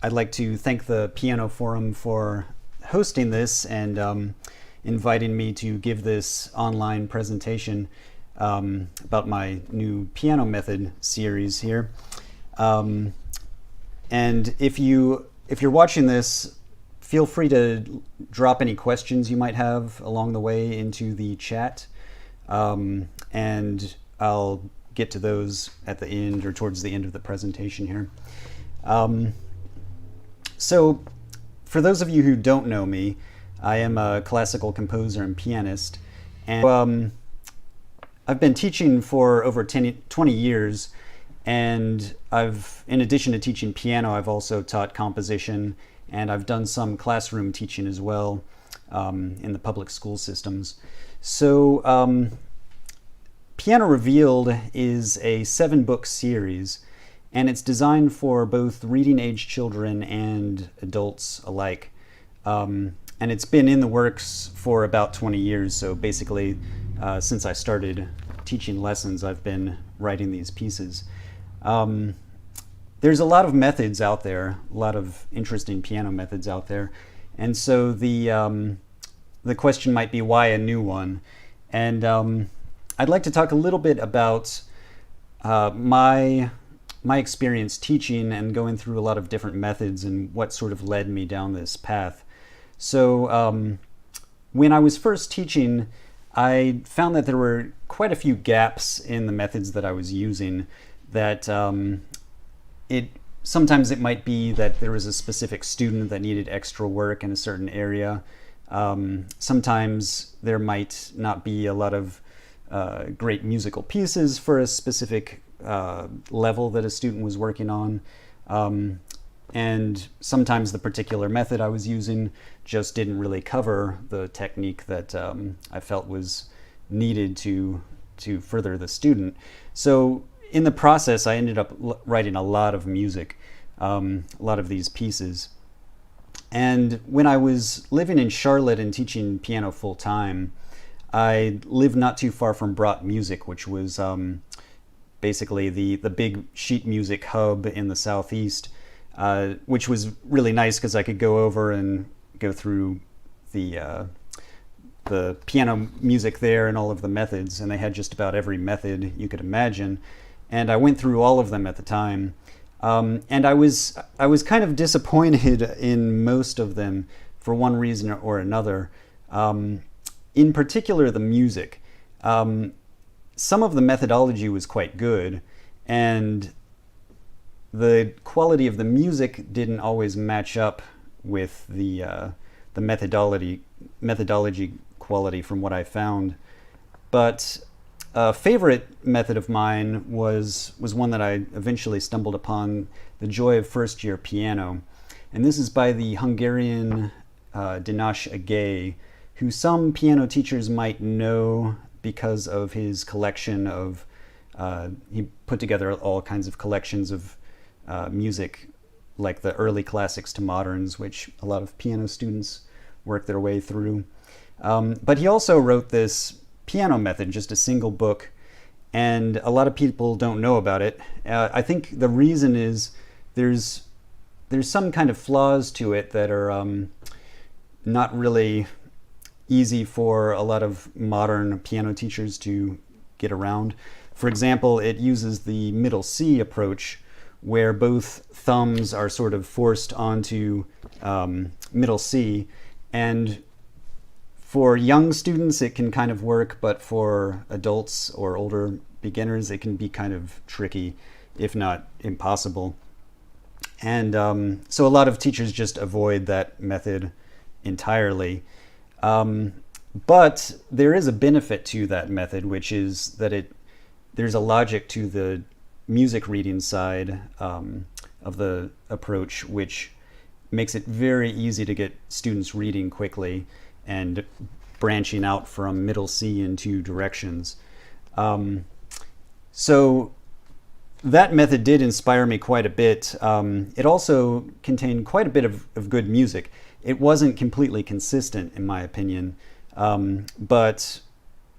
I'd like to thank the Piano Forum for hosting this and inviting me to give this online presentation about my new piano method series here. And if you're watching this, feel free to drop any questions you might have along the way into the chat, and I'll get to those at the end or towards the end of the presentation here. So for those of you who don't know me, I am a classical composer and pianist, and I've been teaching for over 20 years, and in addition to teaching piano, I've also taught composition, and I've done some classroom teaching as well in the public school systems. So Piano Revealed is a 7-book series, and it's designed for both reading-age children and adults alike. And it's been in the works for about 20 years, so basically since I started teaching lessons, I've been writing these pieces. There's a lot of methods out there, a lot of interesting piano methods out there, and so the question might be, why a new one? And I'd like to talk a little bit about my experience teaching and going through a lot of different methods and what sort of led me down this path. So when I was first teaching, I found that there were quite a few gaps in the methods that I was using. That sometimes it might be that there was a specific student that needed extra work in a certain area. Sometimes there might not be a lot of great musical pieces for a specific level that a student was working on. And sometimes the particular method I was using just didn't really cover the technique that I felt was needed to further the student. So in the process, I ended up writing a lot of music, a lot of these pieces. And when I was living in Charlotte and teaching piano full-time, I lived not too far from Brought Music, which was basically the big sheet music hub in the Southeast, which was really nice because I could go over and go through the piano music there and all of the methods, and they had just about every method you could imagine. And I went through all of them at the time. And I was kind of disappointed in most of them for one reason or another. In particular, the music. Some of the methodology was quite good, and the quality of the music didn't always match up with the methodology quality from what I found. But a favorite method of mine was one that I eventually stumbled upon, The Joy of First Year Piano. And this is by the Hungarian Dinesh Agay, who some piano teachers might know because of his collection of, he put together all kinds of collections of music, like the early classics to moderns, which a lot of piano students work their way through. But he also wrote this piano method, just a single book, and a lot of people don't know about it. I think the reason is there's some kind of flaws to it that are not really easy for a lot of modern piano teachers to get around. For example, it uses the middle C approach, where both thumbs are sort of forced onto middle C, and for young students it can kind of work, but for adults or older beginners it can be kind of tricky, if not impossible. And so a lot of teachers just avoid that method entirely. But there is a benefit to that method, which is that there's a logic to the music reading side of the approach, which makes it very easy to get students reading quickly and branching out from middle C in two directions. So that method did inspire me quite a bit. It also contained quite a bit of good music. It wasn't completely consistent, in my opinion, but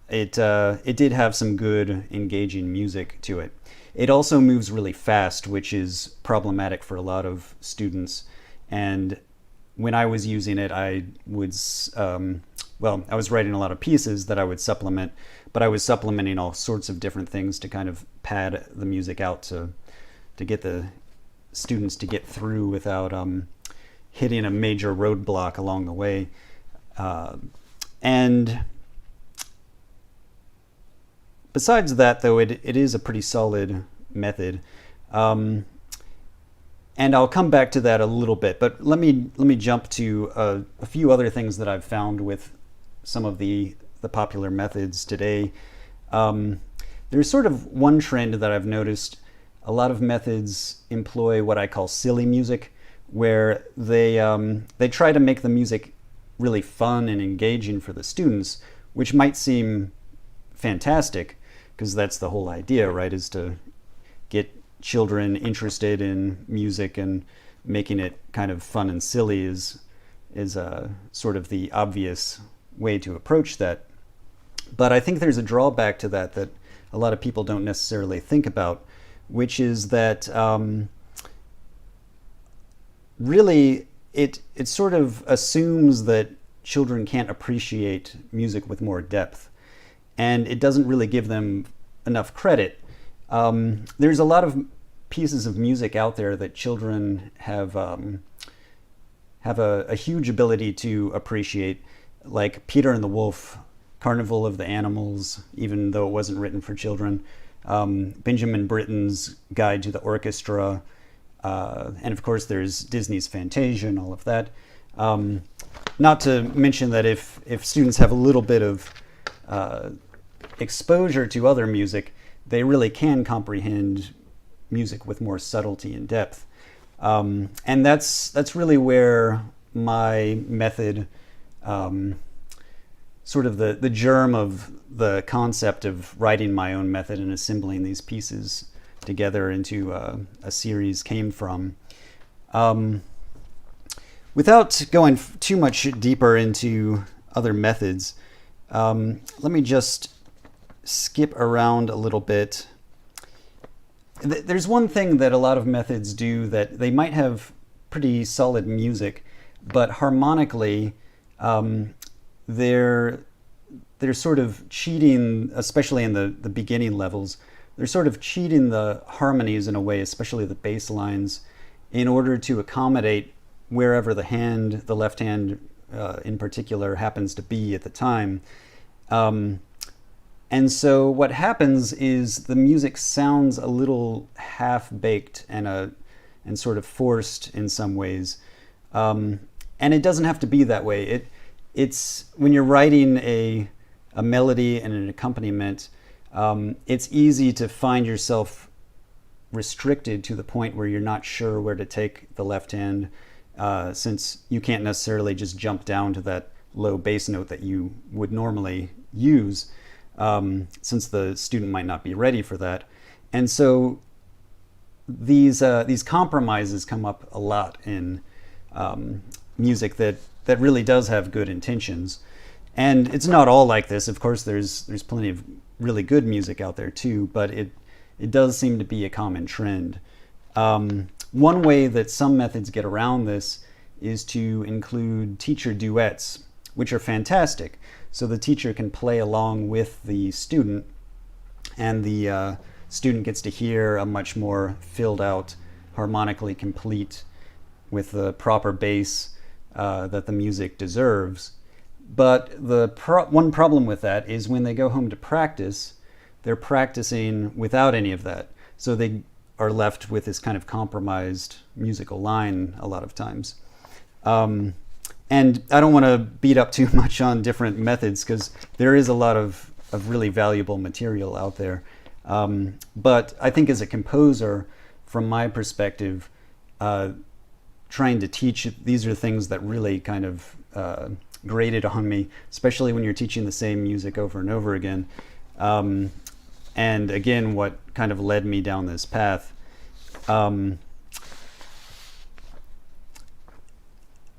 it did have some good, engaging music to it. it also moves really fast, which is problematic for a lot of students. And when I was using it, I was writing a lot of pieces that I would supplement, but I was supplementing all sorts of different things to kind of pad the music out to get the students to get through without hitting a major roadblock along the way. And besides that, though, it is a pretty solid method. And I'll come back to that a little bit, but let me jump to a few other things that I've found with some of the popular methods today. There's sort of one trend that I've noticed. A lot of methods employ what I call silly music, where they try to make the music really fun and engaging for the students, which might seem fantastic, because that's the whole idea, right, is to get children interested in music, and making it kind of fun and silly is sort of the obvious way to approach that. But I think there's a drawback to that a lot of people don't necessarily think about, which is that really it sort of assumes that children can't appreciate music with more depth, and it doesn't really give them enough credit. There's a lot of pieces of music out there that children have a huge ability to appreciate, like Peter and the Wolf, Carnival of the Animals, even though it wasn't written for children, Benjamin Britten's Guide to the Orchestra, and of course there's Disney's Fantasia and all of that. Not to mention that if students have a little bit of exposure to other music, they really can comprehend music with more subtlety and depth. And that's really where my method, sort of the germ of the concept of writing my own method and assembling these pieces together into a series came from. Without going too much deeper into other methods, let me just skip around a little bit. There's one thing that a lot of methods do, that they might have pretty solid music, but harmonically, they're sort of cheating, especially in the beginning levels. They're sort of cheating the harmonies in a way, especially the bass lines, in order to accommodate wherever the left hand in particular happens to be at the time. And so what happens is the music sounds a little half-baked and sort of forced in some ways. And it doesn't have to be that way. It's when you're writing a melody and an accompaniment, it's easy to find yourself restricted to the point where you're not sure where to take the left hand, since you can't necessarily just jump down to that low bass note that you would normally use, since the student might not be ready for that. And so these compromises come up a lot in music that really does have good intentions. And it's not all like this. Of course, there's plenty of really good music out there too, but it does seem to be a common trend. One way that some methods get around this is to include teacher duets, which are fantastic. So the teacher can play along with the student, and the student gets to hear a much more filled out, harmonically complete, with the proper bass that the music deserves. But the one problem with that is when they go home to practice, they're practicing without any of that. So they are left with this kind of compromised musical line a lot of times. And I don't want to beat up too much on different methods, because there is a lot of really valuable material out there. But I think as a composer, from my perspective, trying to teach, these are things that really kind of grated on me, especially when you're teaching the same music over and over again. And again, what kind of led me down this path.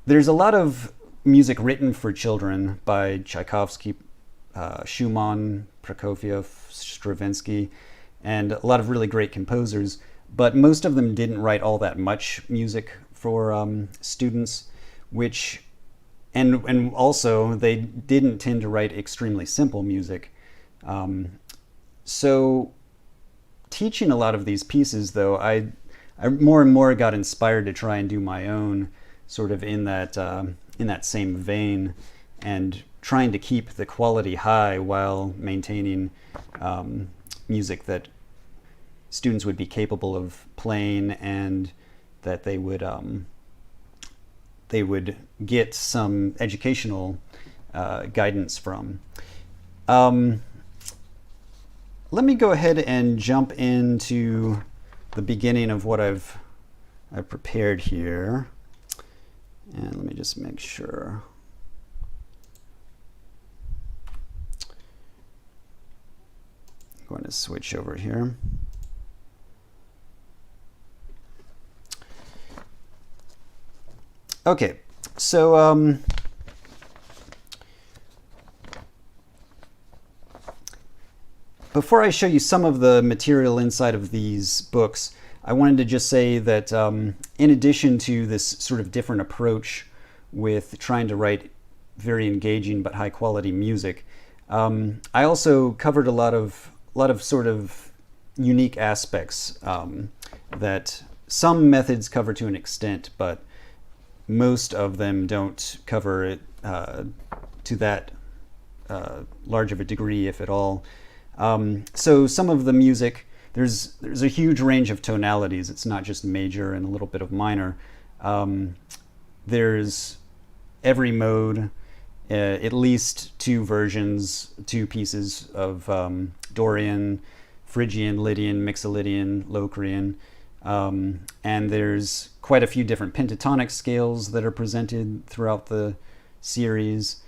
There's a lot of music written for children by Tchaikovsky, Schumann, Prokofiev, Stravinsky, and a lot of really great composers, but most of them didn't write all that much music for students, which, and also they didn't tend to write extremely simple music. So teaching a lot of these pieces, though, I more and more got inspired to try and do my own, sort of in that same vein, and trying to keep the quality high while maintaining music that students would be capable of playing, and that they would get some educational guidance from. Let me go ahead and jump into the beginning of what I've prepared here. And let me just make sure. I'm going to switch over here. Okay, so before I show you some of the material inside of these books, I wanted to just say that in addition to this sort of different approach with trying to write very engaging but high quality music, I also covered a lot of sort of unique aspects that some methods cover to an extent, but most of them don't cover it to that large of a degree, if at all. So some of the music, there's a huge range of tonalities. It's not just major and a little bit of minor. There's every mode, at least two pieces of Dorian, Phrygian, Lydian, Mixolydian, Locrian. And there's quite a few different pentatonic scales that are presented throughout the series,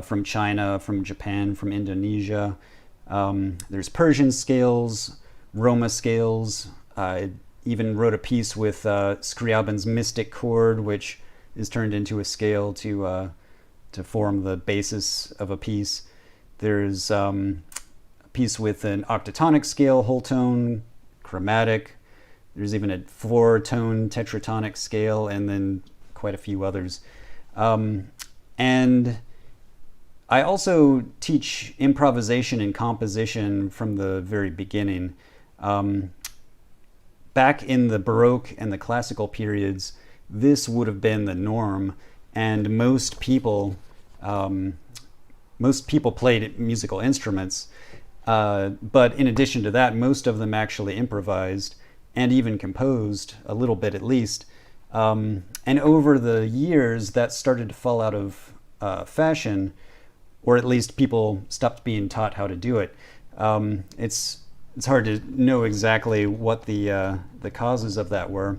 from China, from Japan, from Indonesia. There's Persian scales, Roma scales. I even wrote a piece with Scriabin's Mystic Chord, which is turned into a scale to form the basis of a piece. There's a piece with an octatonic scale, whole tone, chromatic. There's even a 4-tone tetratonic scale, and then quite a few others. And I also teach improvisation and composition from the very beginning. Back in the Baroque and the classical periods, this would have been the norm, and most people played musical instruments. But in addition to that, most of them actually improvised and even composed a little bit at least. And over the years, that started to fall out of fashion, or at least people stopped being taught how to do it. It's hard to know exactly what the causes of that were,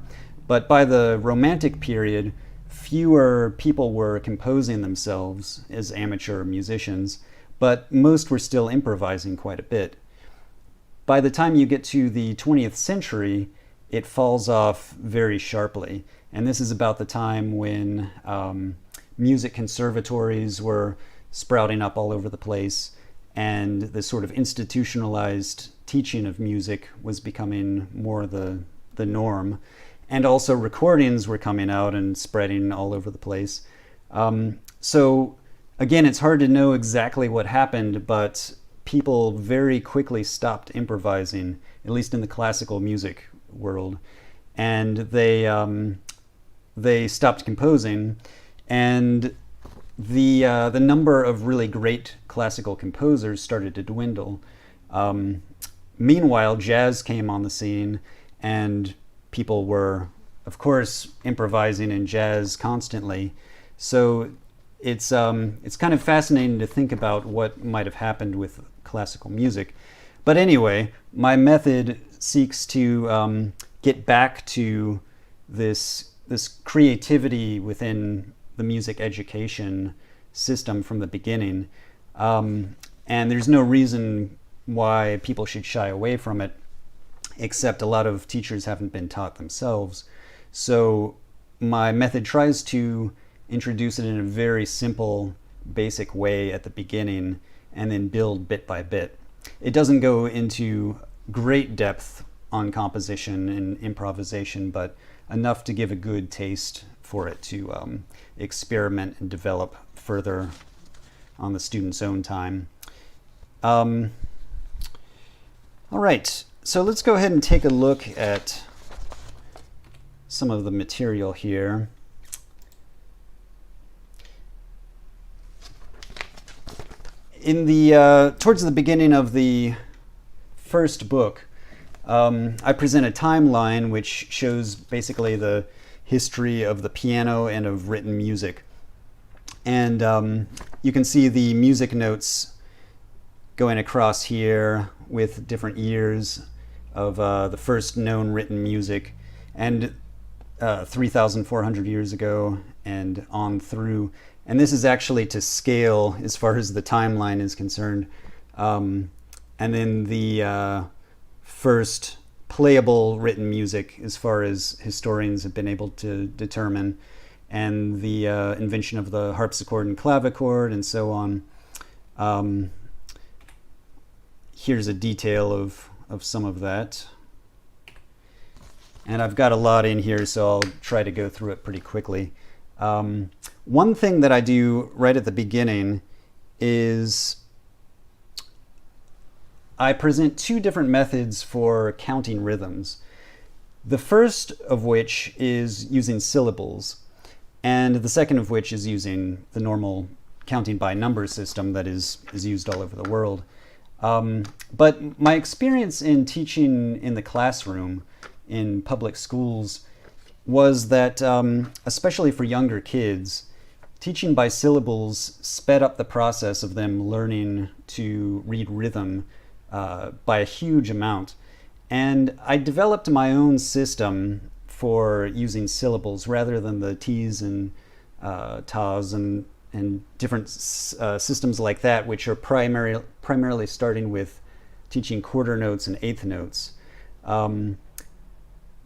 but by the Romantic period, fewer people were composing themselves as amateur musicians, but most were still improvising quite a bit. By the time you get to the 20th century, it falls off very sharply. And this is about the time when music conservatories were sprouting up all over the place, and the sort of institutionalized teaching of music was becoming more the norm. And also recordings were coming out and spreading all over the place. So again, it's hard to know exactly what happened, but people very quickly stopped improvising, at least in the classical music world, and they stopped composing, and the number of really great classical composers started to dwindle. Meanwhile, jazz came on the scene, and people were, of course, improvising in jazz constantly. So it's kind of fascinating to think about what might have happened with classical music. But anyway, my method seeks to get back to this creativity within the music education system from the beginning. And there's no reason why people should shy away from it, except a lot of teachers haven't been taught themselves. So my method tries to introduce it in a very simple, basic way at the beginning, and then build bit by bit. It doesn't go into great depth on composition and improvisation, but enough to give a good taste for it to experiment and develop further on the student's own time. All right, so let's go ahead and take a look at some of the material here. In the towards the beginning of the first book, I present a timeline which shows basically the history of the piano and of written music. And you can see the music notes going across here with different years of the first known written music, and 3,400 years ago and on through. And this is actually to scale as far as the timeline is concerned. And then the first playable written music, as far as historians have been able to determine, and the invention of the harpsichord and clavichord and so on. Here's a detail of some of that. And I've got a lot in here, so I'll try to go through it pretty quickly. One thing that I do right at the beginning is I present two different methods for counting rhythms. The first of which is using syllables, and the second of which is using the normal counting by number system that is used all over the world. But my experience in teaching in the classroom in public schools was that, especially for younger kids, teaching by syllables sped up the process of them learning to read rhythm by a huge amount. And I developed my own system for using syllables rather than the T's and Ta's and different systems like that, which are primarily starting with teaching quarter notes and eighth notes.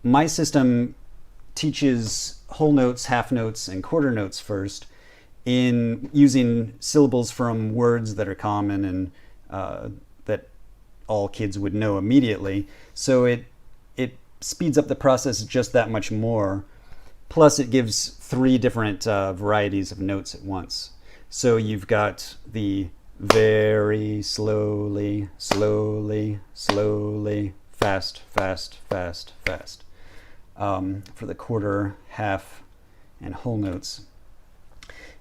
My system teaches whole notes, half notes, and quarter notes first, in using syllables from words that are common and that all kids would know immediately. So it speeds up the process just that much more. Plus it gives three different varieties of notes at once. So you've got the very slowly, slowly, slowly, fast, fast, fast, fast, for the quarter, half, and whole notes.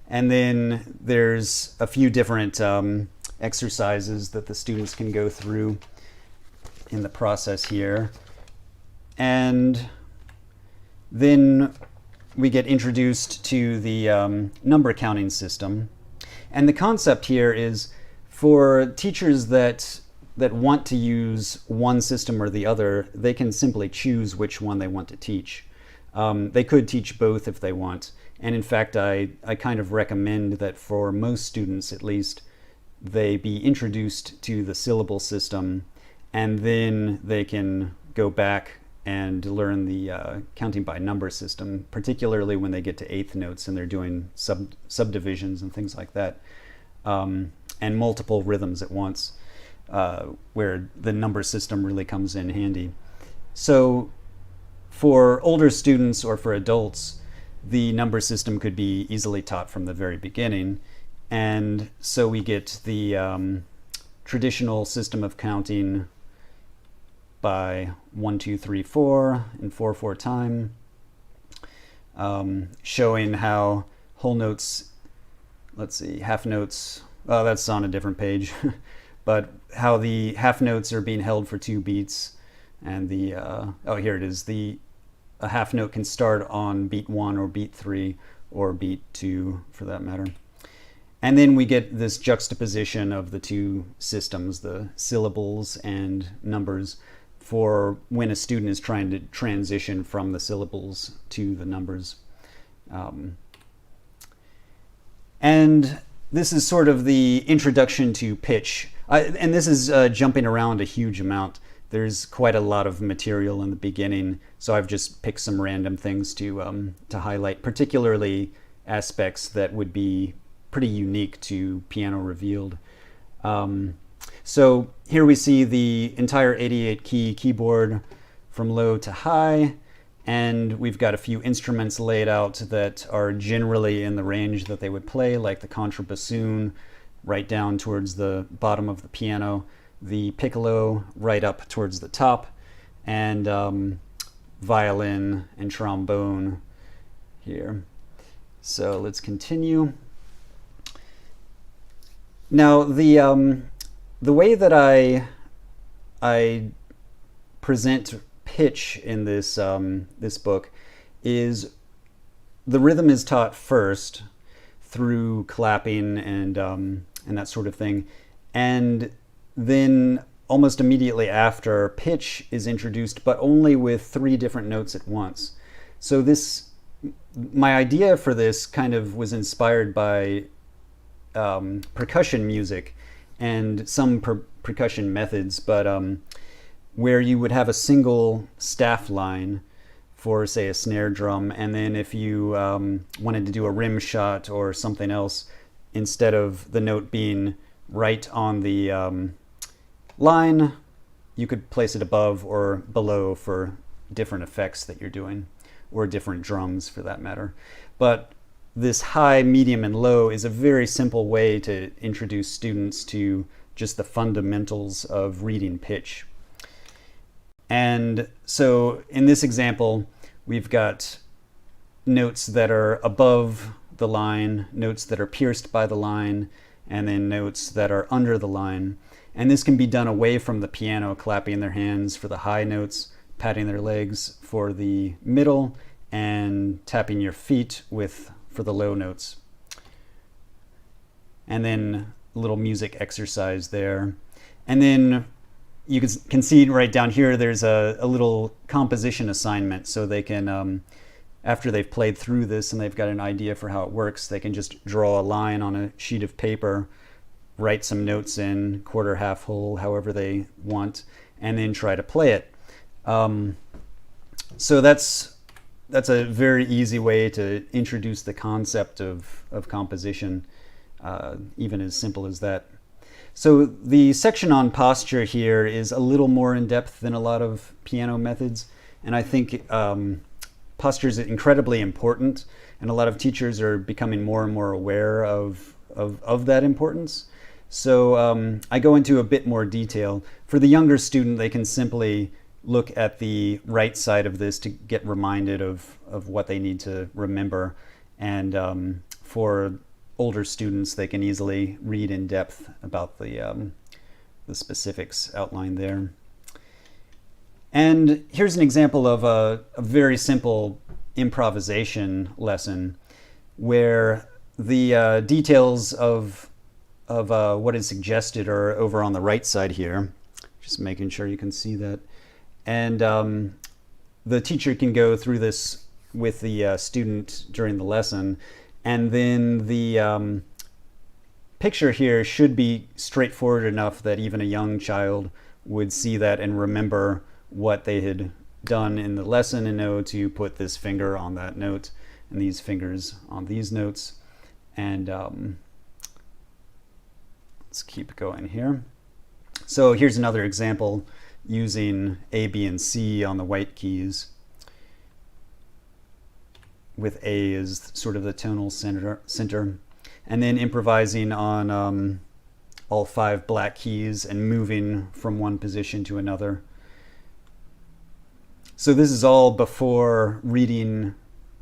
And then there's a few different exercises that the students can go through in the process here. And then we get introduced to the number counting system. And the concept here is for teachers that want to use one system or the other, they can simply choose which one they want to teach. They could teach both if they want. And in fact, I kind of recommend that for most students, at least, they be introduced to the syllable system, and then they can go back and learn the counting by number system, particularly when they get to eighth notes and they're doing subdivisions and things like that, and multiple rhythms at once, where the number system really comes in handy. So for older students or for adults, the number system could be easily taught from the very beginning. And so we get the traditional system of counting by 1, 2, 3, 4 in 4/4 time, showing how whole notes, let's see, half notes, oh, that's on a different page, but how the half notes are being held for 2 beats, and the, oh, here it is, a half note can start on beat 1 or beat 3 or beat 2 for that matter. And then we get this juxtaposition of the two systems, the syllables and numbers, for when a student is trying to transition from the syllables to the numbers. And this is sort of the introduction to pitch. And this is jumping around a huge amount. There's quite a lot of material in the beginning, so I've just picked some random things to highlight, particularly aspects that would be pretty unique to Piano Revealed. So here we see the entire 88 key keyboard from low to high, and we've got a few instruments laid out that are generally in the range that they would play, like the contrabassoon right down towards the bottom of the piano, the piccolo right up towards the top, and violin and trombone here. So let's continue. Now the way that I present pitch in this this book is the rhythm is taught first through clapping and that sort of thing, and then almost immediately after, pitch is introduced, but only with 3 different notes at once. So my idea for this kind of was inspired by percussion music and some percussion methods, but where you would have a single staff line for, say, a snare drum, and then if you wanted to do a rim shot or something else, instead of the note being right on the line, you could place it above or below for different effects that you're doing, or different drums for that matter. But this high, medium, and low is a very simple way to introduce students to just the fundamentals of reading pitch. And so in this example, we've got notes that are above the line, notes that are pierced by the line, and then notes that are under the line. And this can be done away from the piano, clapping their hands for the high notes, patting their legs for the middle, and tapping your feet for the low notes. And then a little music exercise there. And then you can see right down here there's a little composition assignment, so they can, after they've played through this and they've got an idea for how it works, they can just draw a line on a sheet of paper, write some notes in, quarter, half whole, however they want, and then try to play it. So that's a very easy way to introduce the concept of composition, even as simple as that. So the section on posture here is a little more in depth than a lot of piano methods, and I think posture is incredibly important, and a lot of teachers are becoming more and more aware of that importance. So I go into a bit more detail. For the younger student, they can simply look at the right side of this to get reminded of what they need to remember, and for older students, they can easily read in depth about the specifics outlined there. And here's an example of a very simple improvisation lesson where the details of what is suggested are over on the right side here. Just making sure you can see that. And the teacher can go through this with the student during the lesson, and then the picture here should be straightforward enough that even a young child would see that and remember what they had done in the lesson and know to put this finger on that note and these fingers on these notes. And let's keep going here. So here's another example using A, B, and C on the white keys, with A as sort of the tonal center, and then improvising on all 5 black keys and moving from one position to another. So this is all before reading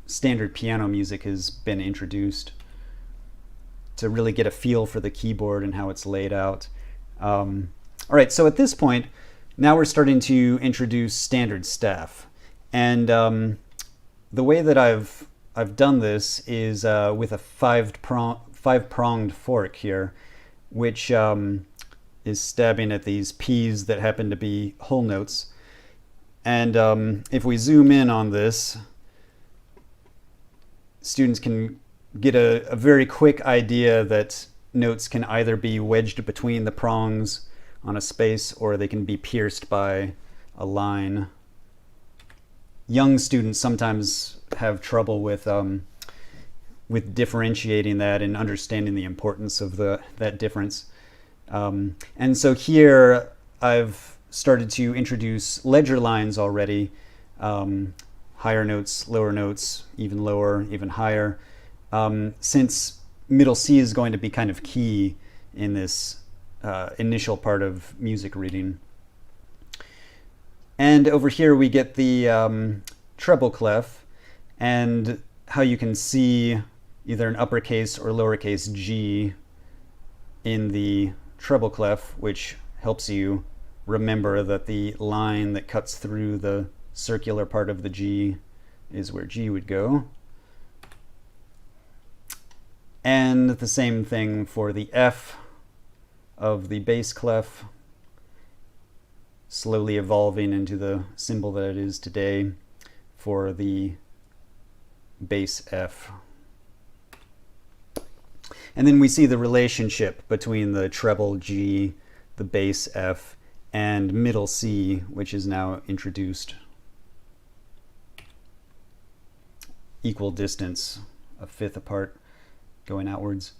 standard piano music has been introduced, to really get a feel for the keyboard and how it's laid out. All right, so at this point, now we're starting to introduce standard staff. And the way that I've done this is with a five-pronged fork here, which is stabbing at these P's that happen to be whole notes. And if we zoom in on this, students can get a very quick idea that notes can either be wedged between the prongs on a space, or they can be pierced by a line. Young students sometimes have trouble with differentiating that and understanding the importance of that difference. And so here I've started to introduce ledger lines already, higher notes, lower notes, even lower, even higher, since middle C is going to be kind of key in this initial part of music reading. And over here we get the treble clef, and how you can see either an uppercase or lowercase g in the treble clef, which helps you remember that the line that cuts through the circular part of the G is where G would go. And the same thing for the F of the bass clef, slowly evolving into the symbol that it is today for the bass F. And then we see the relationship between the treble G, the bass F, and middle C, which is now introduced. Equal distance, a fifth apart, going outwards.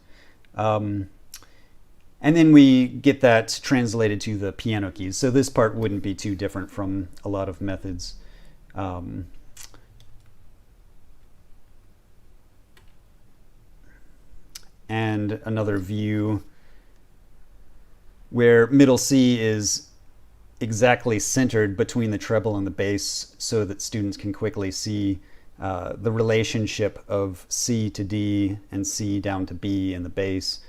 And then we get that translated to the piano keys. So this part wouldn't be too different from a lot of methods. And another view where middle C is exactly centered between the treble and the bass, so that students can quickly see the relationship of C to D and C down to B in the bass,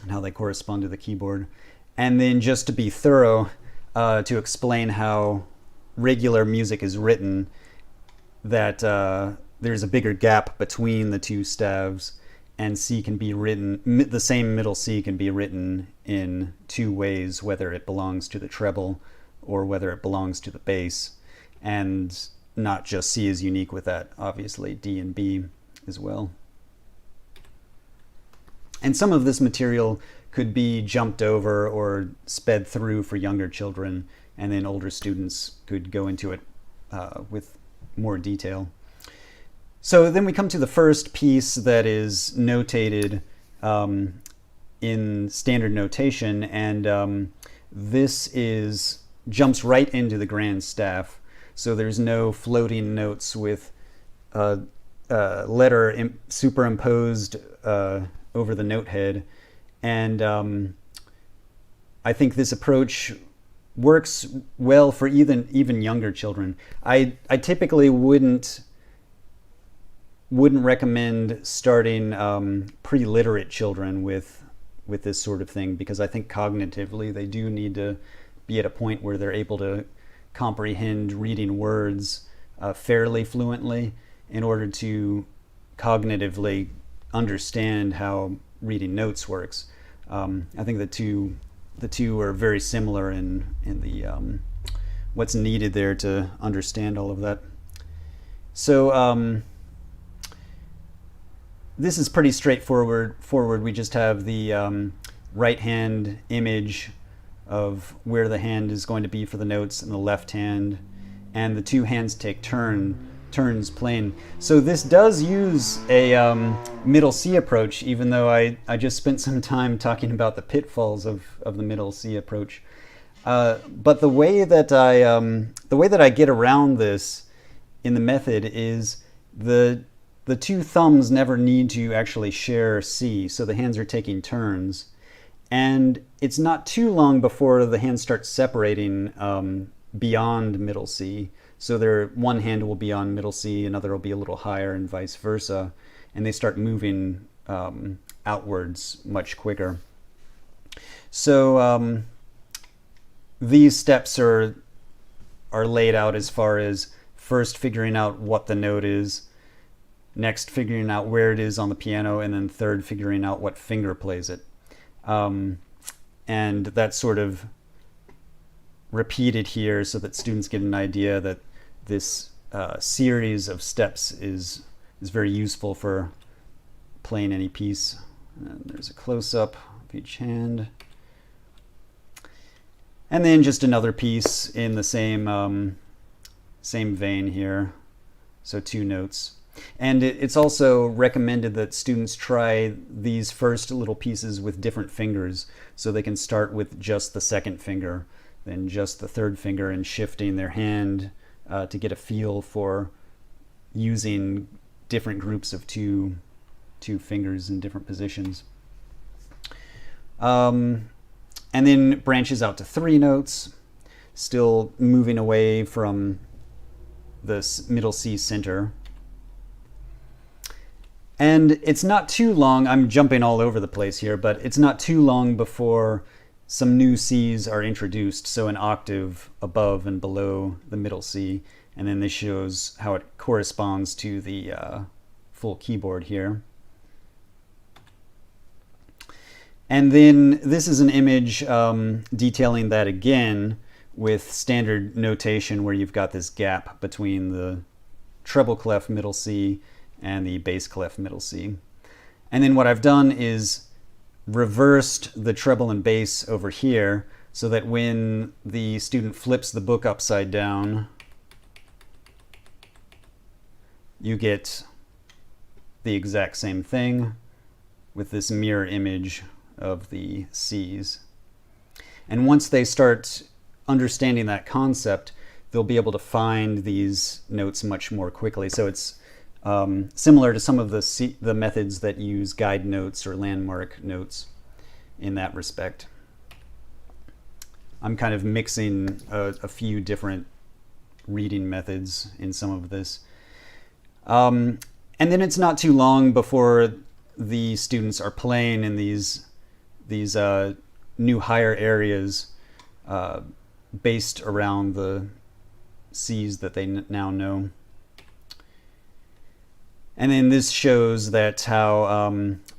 and how they correspond to the keyboard. And then, just to be thorough, to explain how regular music is written, that there's a bigger gap between the two staves, and C can be written, the same middle C can be written in two ways, whether it belongs to the treble or whether it belongs to the bass. And not just C is unique with that, obviously D and B as well. And some of this material could be jumped over or sped through for younger children, and then older students could go into it with more detail. So then we come to the first piece that is notated in standard notation, and this jumps right into the grand staff. So there's no floating notes with a letter superimposed over the note head. And I think this approach works well for even younger children. I typically wouldn't recommend starting pre-literate children with this sort of thing, because I think cognitively they do need to be at a point where they're able to comprehend reading words fairly fluently in order to cognitively understand how reading notes works. I think the two are very similar in the what's needed there to understand all of that. So this is pretty straightforward. We just have the right hand image of where the hand is going to be for the notes, and the left hand, and the two hands take turns playing. So this does use a middle C approach, even though I just spent some time talking about the pitfalls of the middle C approach. But the way that I get around this in the method is the two thumbs never need to actually share C, so the hands are taking turns. And it's not too long before the hands start separating beyond middle C. So one hand will be on middle C, another will be a little higher, and vice versa. And they start moving outwards much quicker. So these steps are laid out as far as first figuring out what the note is, next figuring out where it is on the piano, and then third figuring out what finger plays it. And that's sort of repeated here so that students get an idea that this series of steps is very useful for playing any piece. And there's a close-up of each hand. And then just another piece in the same vein here. So two notes. And it's also recommended that students try these first little pieces with different fingers, so they can start with just the second finger, then just the third finger, and shifting their hand to get a feel for using different groups of two fingers in different positions. And then branches out to 3 notes, still moving away from the middle C center. And it's not too long, I'm jumping all over the place here, but it's not too long before some new Cs are introduced, so an octave above and below the middle C, and then this shows how it corresponds to the full keyboard here. And then this is an image detailing that again with standard notation, where you've got this gap between the treble clef middle C and the bass clef middle C. And then what I've done is reversed the treble and bass over here, so that when the student flips the book upside down, you get the exact same thing with this mirror image of the C's. And once they start understanding that concept, they'll be able to find these notes much more quickly. So it's similar to some of the methods that use guide notes or landmark notes in that respect. I'm kind of mixing a few different reading methods in some of this. And then it's not too long before the students are playing in these new higher areas based around the C's that they now know. And then this shows that how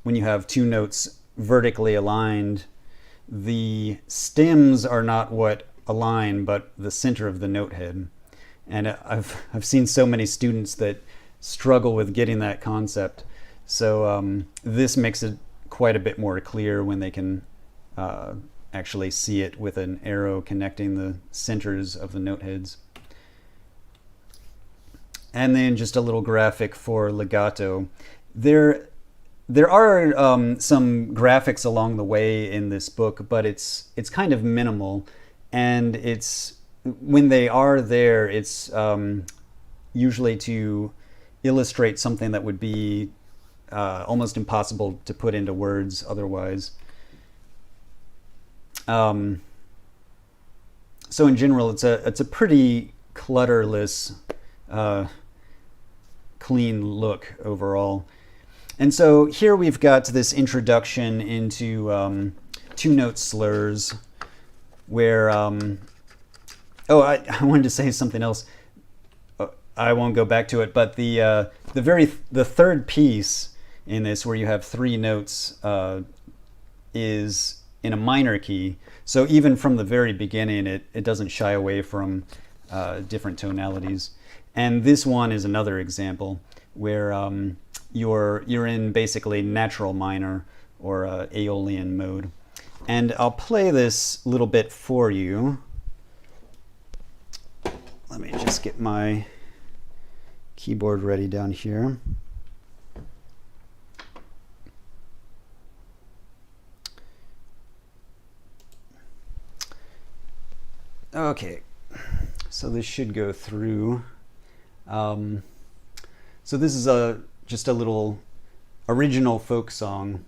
when you have 2 notes vertically aligned, the stems are not what align, but the center of the note head. And I've seen so many students that struggle with getting that concept. So this makes it quite a bit more clear when they can actually see it with an arrow connecting the centers of the note heads. And then just a little graphic for legato. There are some graphics along the way in this book, but it's kind of minimal, and it's when they are there, it's usually to illustrate something that would be almost impossible to put into words otherwise. So in general, it's a pretty clutterless, clean look overall. And so here we've got this introduction into 2-note slurs, where I wanted to say something else. I won't go back to it, but the third piece in this, where you have 3 notes, is in a minor key. So even from the very beginning, it doesn't shy away from different tonalities. And this one is another example where you're in basically natural minor or Aeolian mode. And I'll play this little bit for you. Let me just get my keyboard ready down here. Okay, so this should go through. So this is just a little original folk song,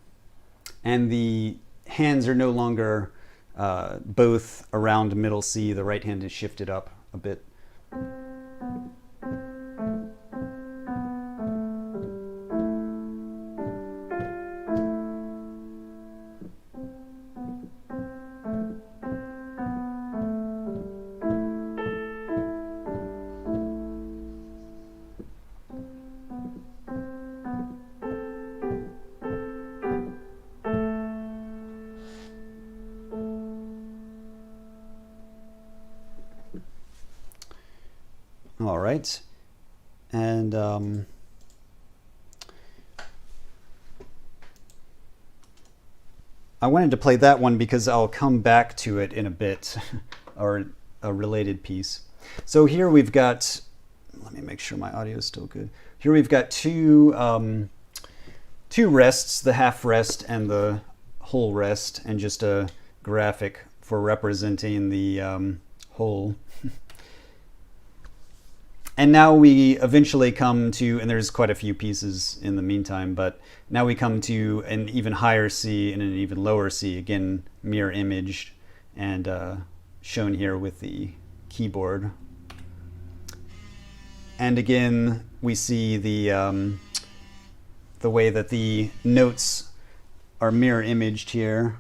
and the hands are no longer both around middle C. The right hand is shifted up a bit. All right, and I wanted to play that one because I'll come back to it in a bit, or a related piece. So here we've got, let me make sure my audio is still good. here we've got two rests, the half rest and the whole rest, and just a graphic for representing the whole. And now we eventually come to, and there's quite a few pieces in the meantime, but now we come to an even higher C and an even lower C, again mirror imaged and shown here with the keyboard. And again, we see the way that the notes are mirror imaged here.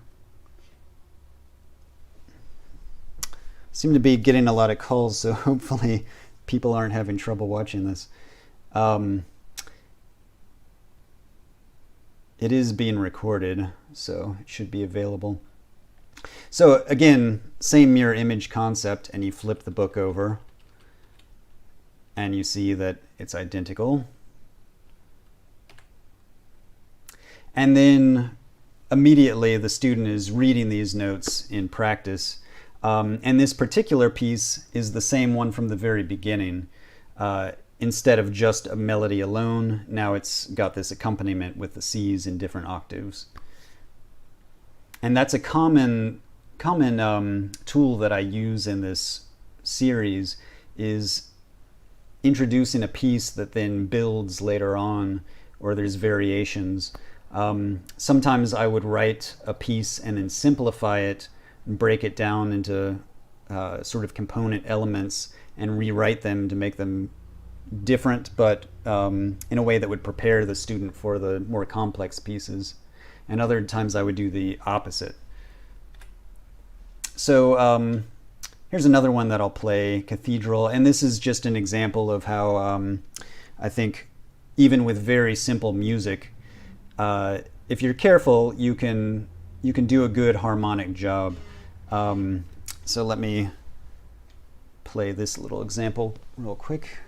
Seem to be getting a lot of calls, so hopefully people aren't having trouble watching this. It is being recorded, so it should be available. So again, same mirror image concept, and you flip the book over and you see that it's identical. And then immediately the student is reading these notes in practice. And this particular piece is the same one from the very beginning. Instead of just a melody alone, now it's got this accompaniment with the C's in different octaves. And that's a common tool that I use in this series, is introducing a piece that then builds later on, or there's variations. Sometimes I would write a piece and then simplify it, break it down into sort of component elements and rewrite them to make them different, but in a way that would prepare the student for the more complex pieces. And other times I would do the opposite. So here's another one that I'll play, Cathedral, and this is just an example of how I think even with very simple music, if you're careful, you can do a good harmonic job. So let me play this little example real quick.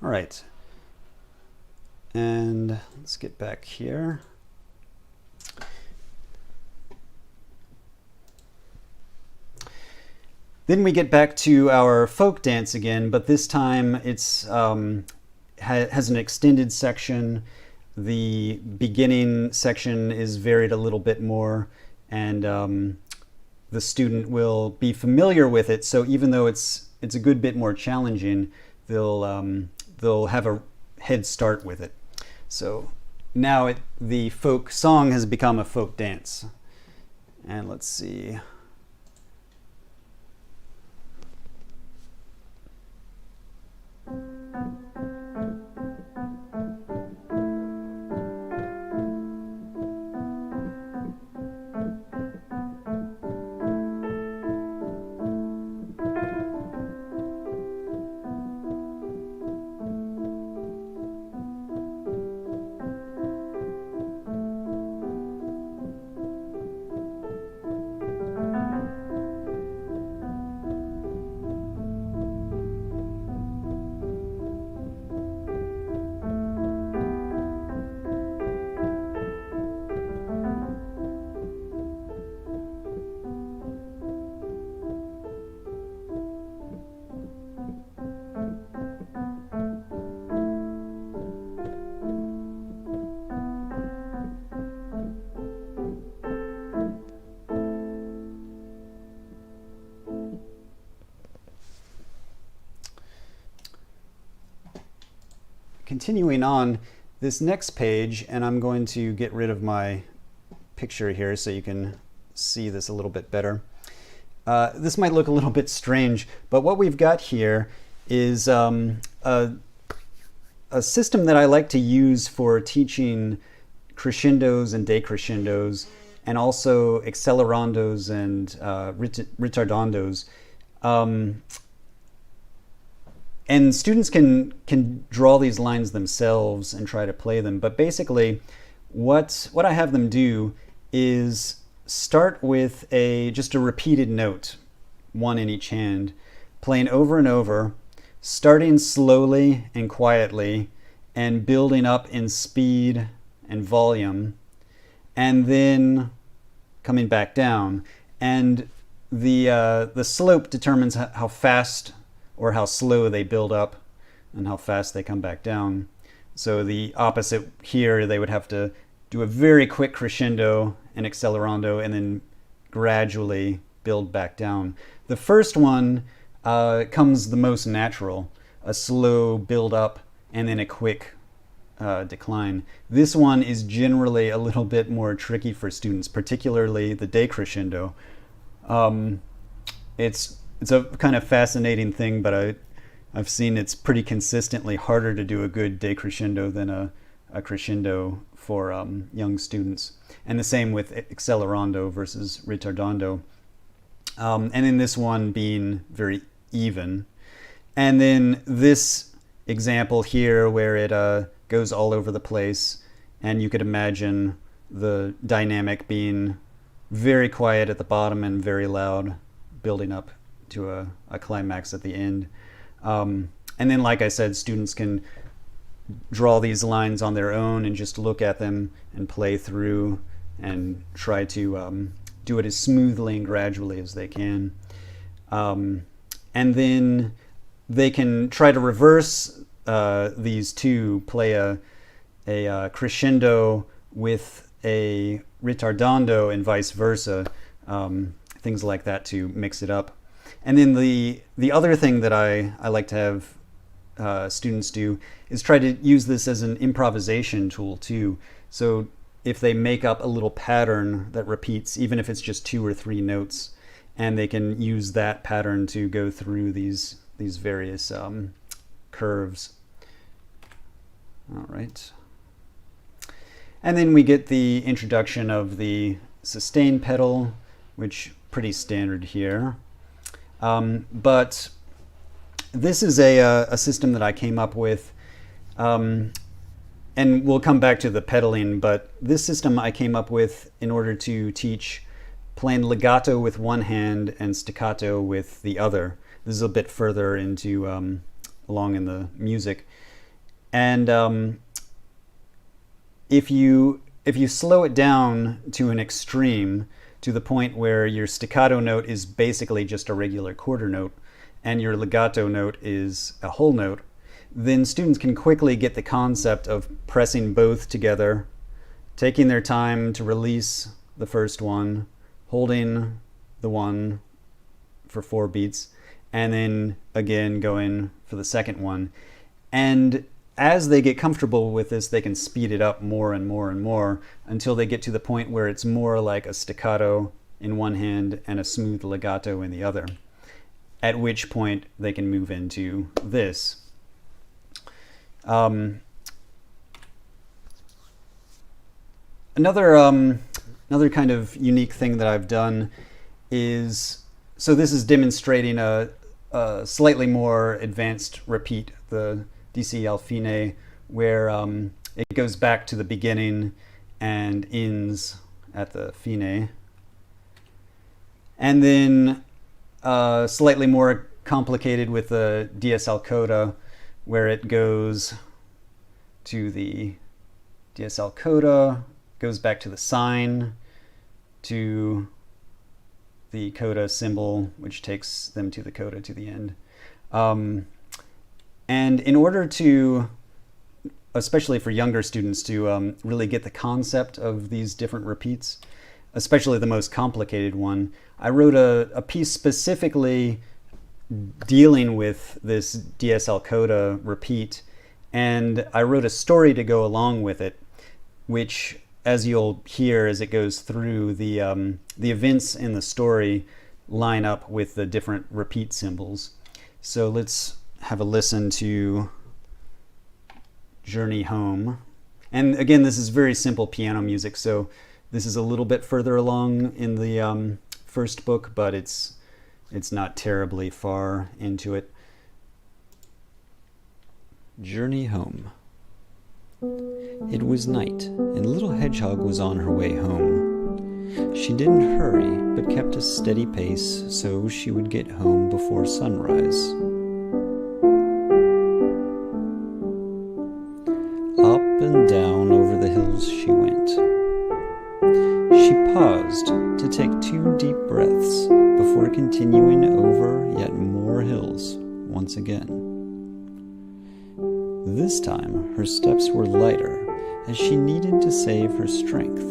All right, and let's get back here. Then we get back to our folk dance again, but this time it's has an extended section. The beginning section is varied a little bit more, and the student will be familiar with it. So even though it's a good bit more challenging, they'll have a head start with it. So now the folk song has become a folk dance. And let's see. Continuing on this next page, and I'm going to get rid of my picture here so you can see this a little bit better. This might look a little bit strange, but what we've got here is a system that I like to use for teaching crescendos and decrescendos, and also accelerandos and ritardandos. And students can draw these lines themselves and try to play them. But basically, what I have them do is start with just a repeated note, one in each hand, playing over and over, starting slowly and quietly, and building up in speed and volume, and then coming back down. And the slope determines how fast or how slow they build up and how fast they come back down. So the opposite here, they would have to do a very quick crescendo and accelerando and then gradually build back down. The first one comes the most natural, a slow build up and then a quick decline. This one is generally a little bit more tricky for students, particularly the decrescendo. It's a kind of fascinating thing, but I've seen it's pretty consistently harder to do a good decrescendo than a crescendo for young students. And the same with accelerando versus ritardando. And in this one being very even. And then this example here where it goes all over the place, and you could imagine the dynamic being very quiet at the bottom and very loud, building up to a climax at the end. And then, like I said, students can draw these lines on their own and just look at them and play through and try to do it as smoothly and gradually as they can. And then they can try to reverse these two, play a crescendo with a ritardando and vice versa, things like that to mix it up. And then the other thing that I like to have students do is try to use this as an improvisation tool too. So if they make up a little pattern that repeats, even if it's just 2 or 3 notes, and they can use that pattern to go through these various curves. All right. And then we get the introduction of the sustain pedal, which pretty standard here. But this is a system that I came up with, and we'll come back to the pedaling, but this system I came up with in order to teach playing legato with one hand and staccato with the other. This is a bit further into along in the music. And if you slow it down to an extreme, to the point where your staccato note is basically just a regular quarter note and your legato note is a whole note, then students can quickly get the concept of pressing both together, taking their time to release the first one, holding the one for 4 beats, and then again going for the second one. And as they get comfortable with this, they can speed it up more and more and more until they get to the point where it's more like a staccato in one hand and a smooth legato in the other, at which point they can move into this. Another kind of unique thing that I've done is, so this is demonstrating a slightly more advanced repeat, the DC al fine, where it goes back to the beginning and ends at the fine. And then slightly more complicated with the dies al coda, where it goes to the dies al coda, goes back to the sign, to the coda symbol, which takes them to the coda to the end. And in order to, especially for younger students, to really get the concept of these different repeats, especially the most complicated one, I wrote a piece specifically dealing with this dies al coda repeat, and I wrote a story to go along with it, which, as you'll hear as it goes through, the events in the story line up with the different repeat symbols. So let's have a listen to Journey Home. And again, this is very simple piano music, so this is a little bit further along in the first book, but it's not terribly far into it. Journey Home. It was night, and Little Hedgehog was on her way home. She didn't hurry, but kept a steady pace, so she would get home before sunrise. Up and down over the hills she went. She paused to take 2 deep breaths before continuing over yet more hills once again. This time, her steps were lighter, as she needed to save her strength.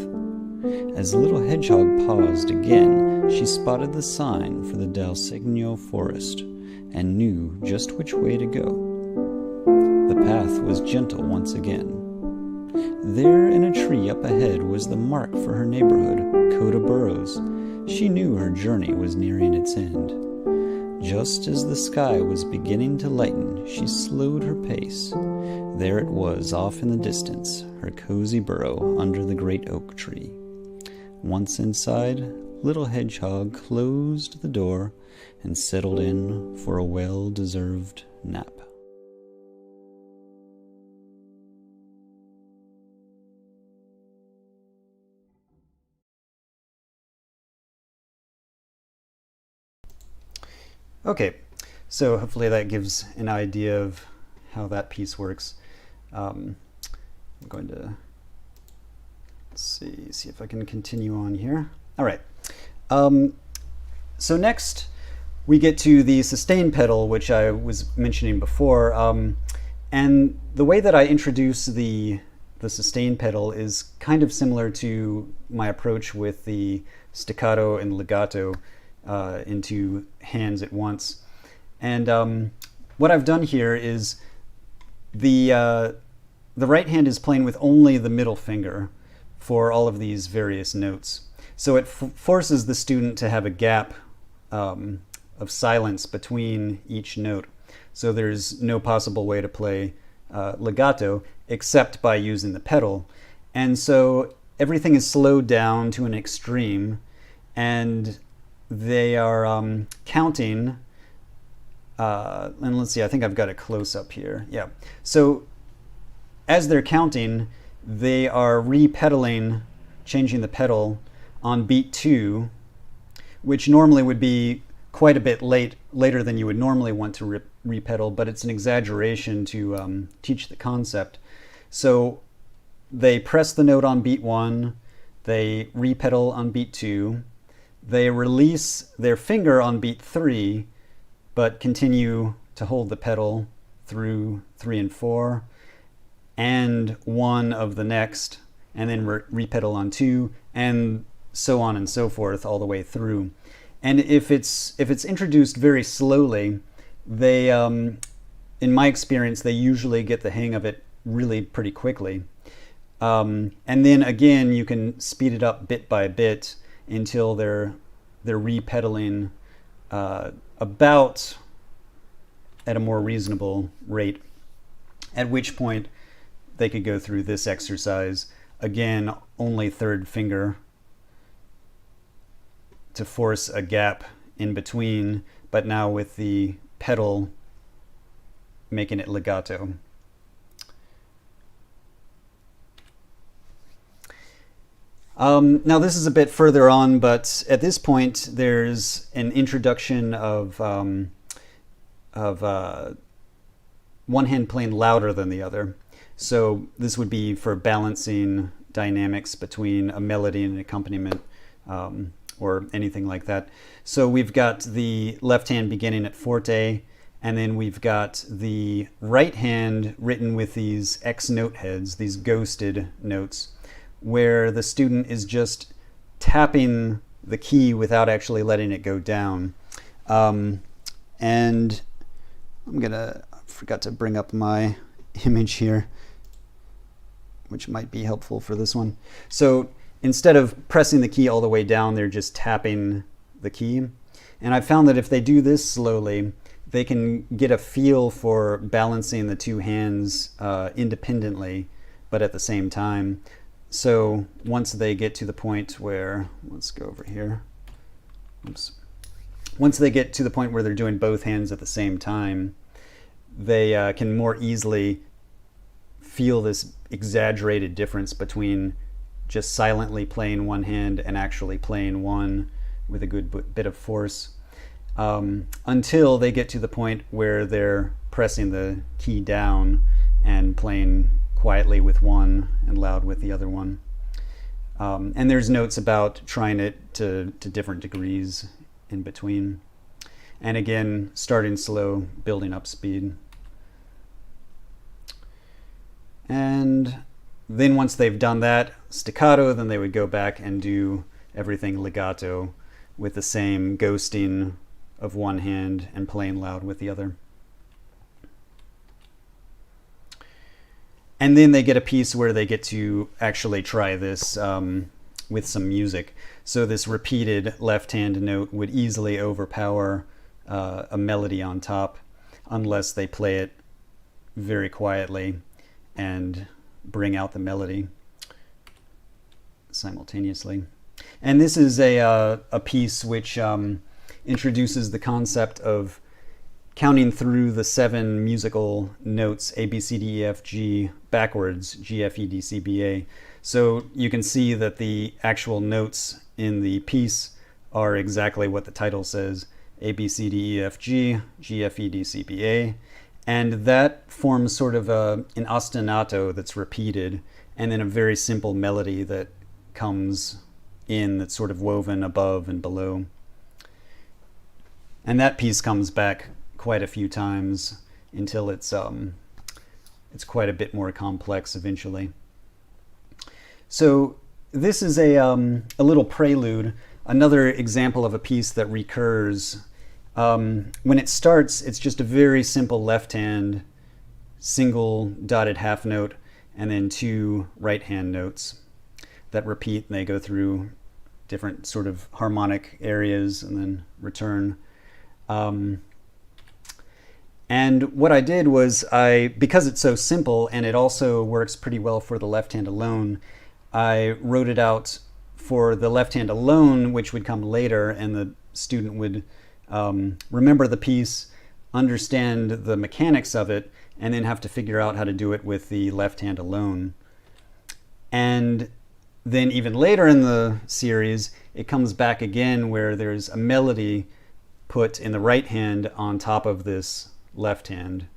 As Little Hedgehog paused again, she spotted the sign for the Dalsigno Forest, and knew just which way to go. The path was gentle once again. There in a tree up ahead was the mark for her neighborhood, Coda Burrows. She knew her journey was nearing its end. Just as the sky was beginning to lighten, she slowed her pace. There it was off in the distance, her cozy burrow under the great oak tree. Once inside, Little Hedgehog closed the door and settled in for a well-deserved nap. Okay, so hopefully that gives an idea of how that piece works. I'm going to see if I can continue on here. All right. So next we get to the sustain pedal, which I was mentioning before. And the way that I introduce the sustain pedal is kind of similar to my approach with the staccato and legato into hands at once. And what I've done here is the right hand is playing with only the middle finger for all of these various notes. So it forces the student to have a gap of silence between each note. So there's no possible way to play legato except by using the pedal. And so everything is slowed down to an extreme, and they are counting, and let's see, I think I've got a close-up here. Yeah. So as they're counting, they are re-pedaling, changing the pedal on beat 2, which normally would be quite a bit later than you would normally want to re-pedal, but it's an exaggeration to teach the concept. So they press the note on beat 1, they re-pedal on beat 2, they release their finger on beat 3, but continue to hold the pedal through 3 and 4, and 1 of the next, and then re-pedal on 2, and so on and so forth all the way through. And if it's introduced very slowly, they, in my experience, they usually get the hang of it really pretty quickly. And then again, you can speed it up bit by bit until they're re-pedaling about at a more reasonable rate, at which point they could go through this exercise. Again, only third finger to force a gap in between, but now with the pedal making it legato. Now this is a bit further on, but at this point there's an introduction of one hand playing louder than the other. So this would be for balancing dynamics between a melody and an accompaniment, or anything like that. So we've got the left hand beginning at forte, and then we've got the right hand written with these X note heads, these ghosted notes, where the student is just tapping the key without actually letting it go down. And I forgot to bring up my image here, which might be helpful for this one. So instead of pressing the key all the way down, they're just tapping the key. And I found that if they do this slowly, they can get a feel for balancing the two hands independently, but at the same time. So once they get to the point where, let's go over here. Oops. Once they get to the point where they're doing both hands at the same time, they can more easily feel this exaggerated difference between just silently playing one hand and actually playing one with a good bit of force, until they get to the point where they're pressing the key down and playing quietly with one and loud with the other one. And there's notes about trying it to different degrees in between. And again, starting slow, building up speed. And then once they've done that staccato, then they would go back and do everything legato with the same ghosting of one hand and playing loud with the other. And then they get a piece where they get to actually try this with some music. So this repeated left hand note would easily overpower a melody on top, unless they play it very quietly and bring out the melody simultaneously. And this is a piece which introduces the concept of counting through the 7 musical notes A, B, C, D, E, F, G backwards, G, F, E, D, C, B, A. So you can see that the actual notes in the piece are exactly what the title says: A, B, C, D, E, F, G, G, F, E, D, C, B, A. And that forms sort of an ostinato that's repeated, and then a very simple melody that comes in that's sort of woven above and below. And that piece comes back quite a few times until it's quite a bit more complex eventually. So this is a little prelude, another example of a piece that recurs. When it starts, it's just a very simple left hand, single dotted half note, and then 2 right hand notes that repeat, and they go through different sort of harmonic areas and then return. And what I did was, because it's so simple and it also works pretty well for the left hand alone, I wrote it out for the left hand alone, which would come later, and the student would remember the piece, understand the mechanics of it, and then have to figure out how to do it with the left hand alone. And then even later in the series, it comes back again where there's a melody put in the right hand on top of this left hand.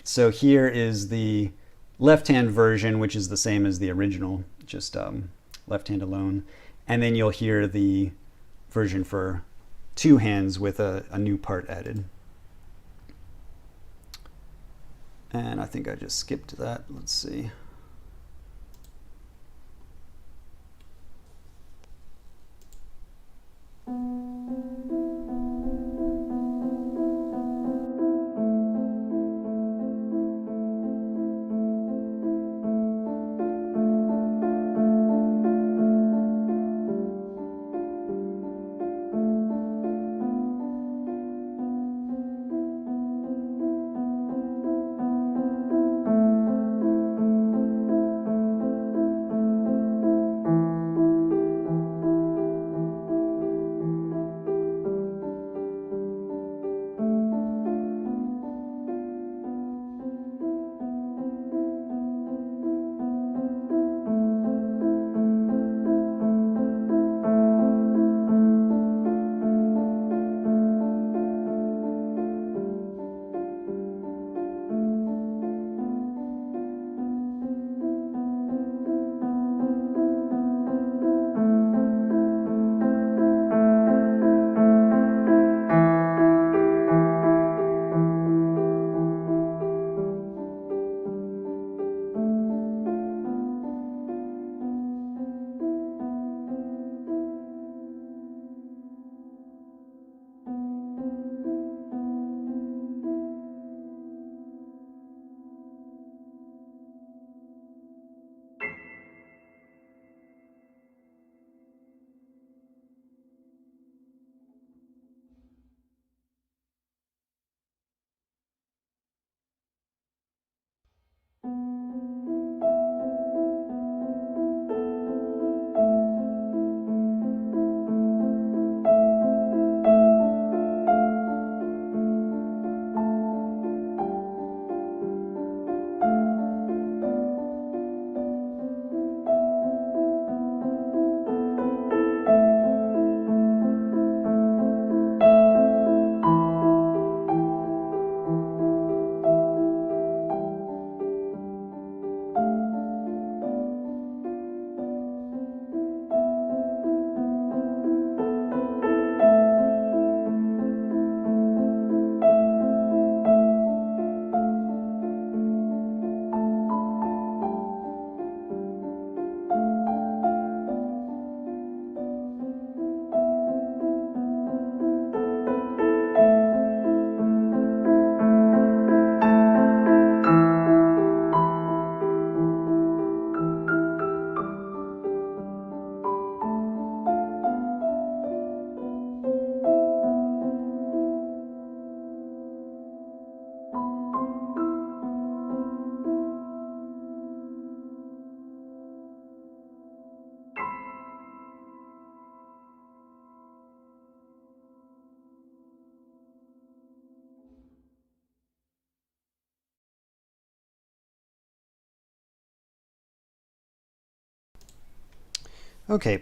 So here is the left hand version, which is the same as the original, just left hand alone. And then you'll hear the version for 2 hands with a new part added. And I think I just skipped that. Let's see. Okay,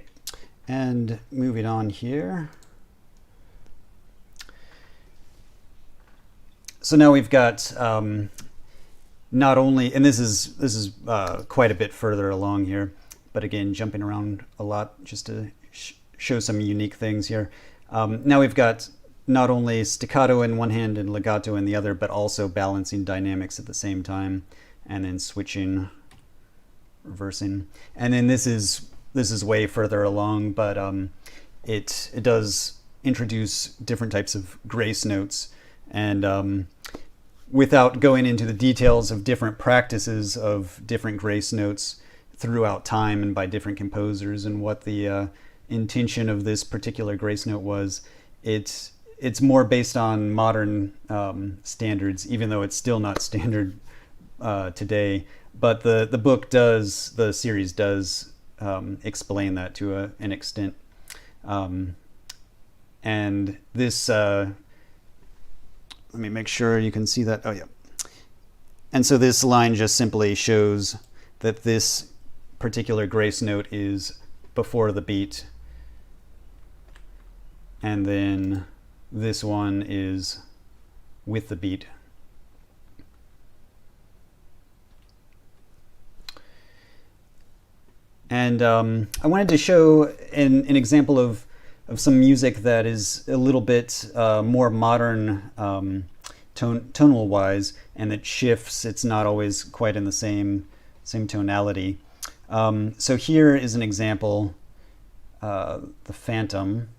and moving on here. So now we've got not only, and this is quite a bit further along here, but again, jumping around a lot just to show some unique things here. Now we've got not only staccato in one hand and legato in the other, but also balancing dynamics at the same time, and then switching, reversing. And then this is way further along, but it does introduce different types of grace notes. And without going into the details of different practices of different grace notes throughout time and by different composers and what the intention of this particular grace note was, it's more based on modern standards, even though it's still not standard today. But the series does explain that to an extent. And this, let me make sure you can see that. Oh yeah. And so this line just simply shows that this particular grace note is before the beat, and then this one is with the beat. And I wanted to show an example of some music that is a little bit more modern tonal wise, and that shifts. It's not always quite in the same tonality. So here is an example, the Phantom.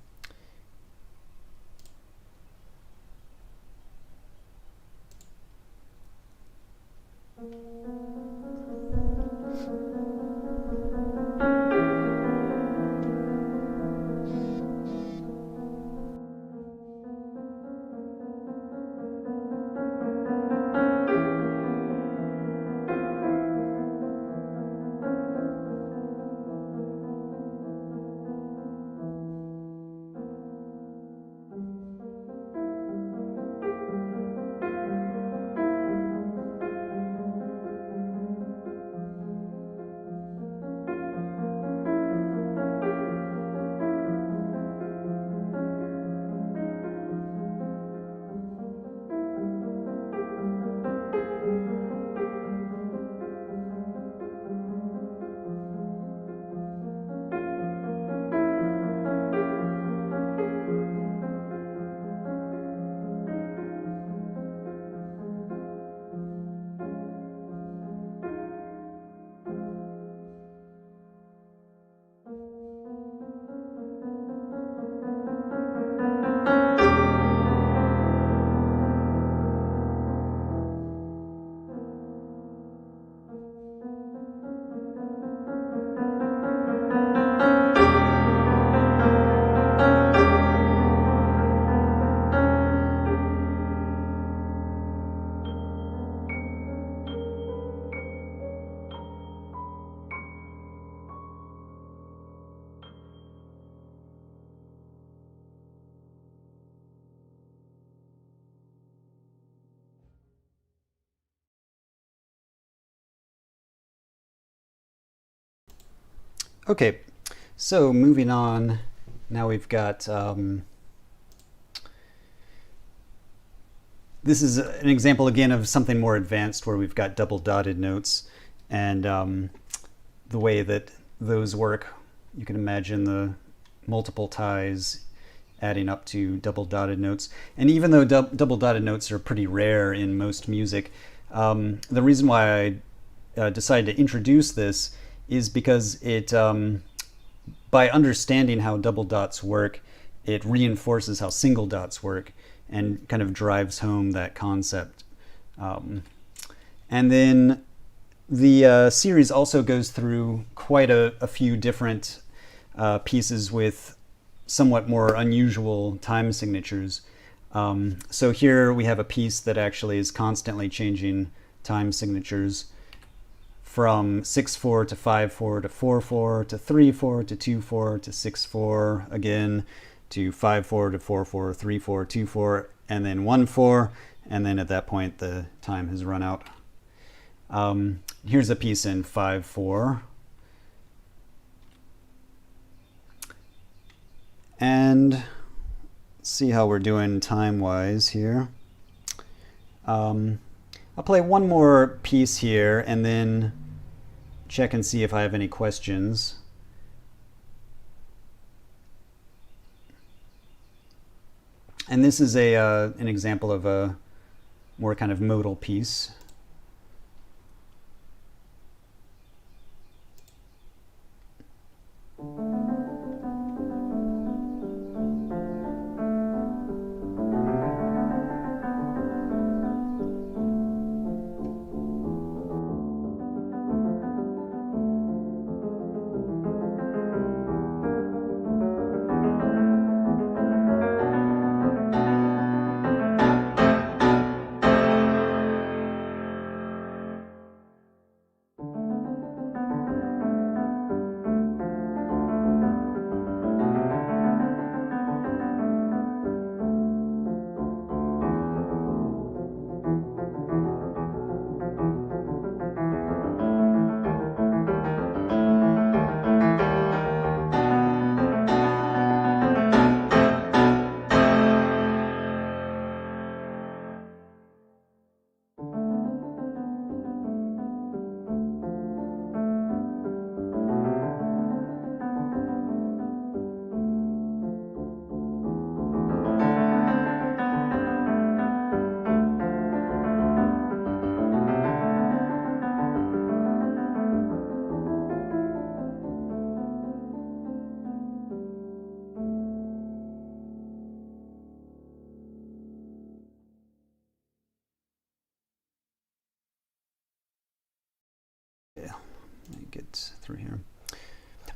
Okay, so moving on, now we've got, this is an example again of something more advanced where we've got double dotted notes, and the way that those work, you can imagine the multiple ties adding up to double dotted notes. And even though double dotted notes are pretty rare in most music, the reason why I decided to introduce this is because it, by understanding how double dots work, it reinforces how single dots work and kind of drives home that concept. And then the series also goes through quite a few different pieces with somewhat more unusual time signatures. So here we have a piece that actually is constantly changing time signatures, from 6/4 to 5/4 to 4/4 to 3/4 to 2/4 to 6/4 again to 5/4 to 4/4, 3/4, 2/4, and then 1/4, and then at that point the time has run out. Here's a piece in 5/4. And see how we're doing time-wise here. I'll play one more piece here and then check and see if I have any questions. And this is an example of a more kind of modal piece. Let me get through here.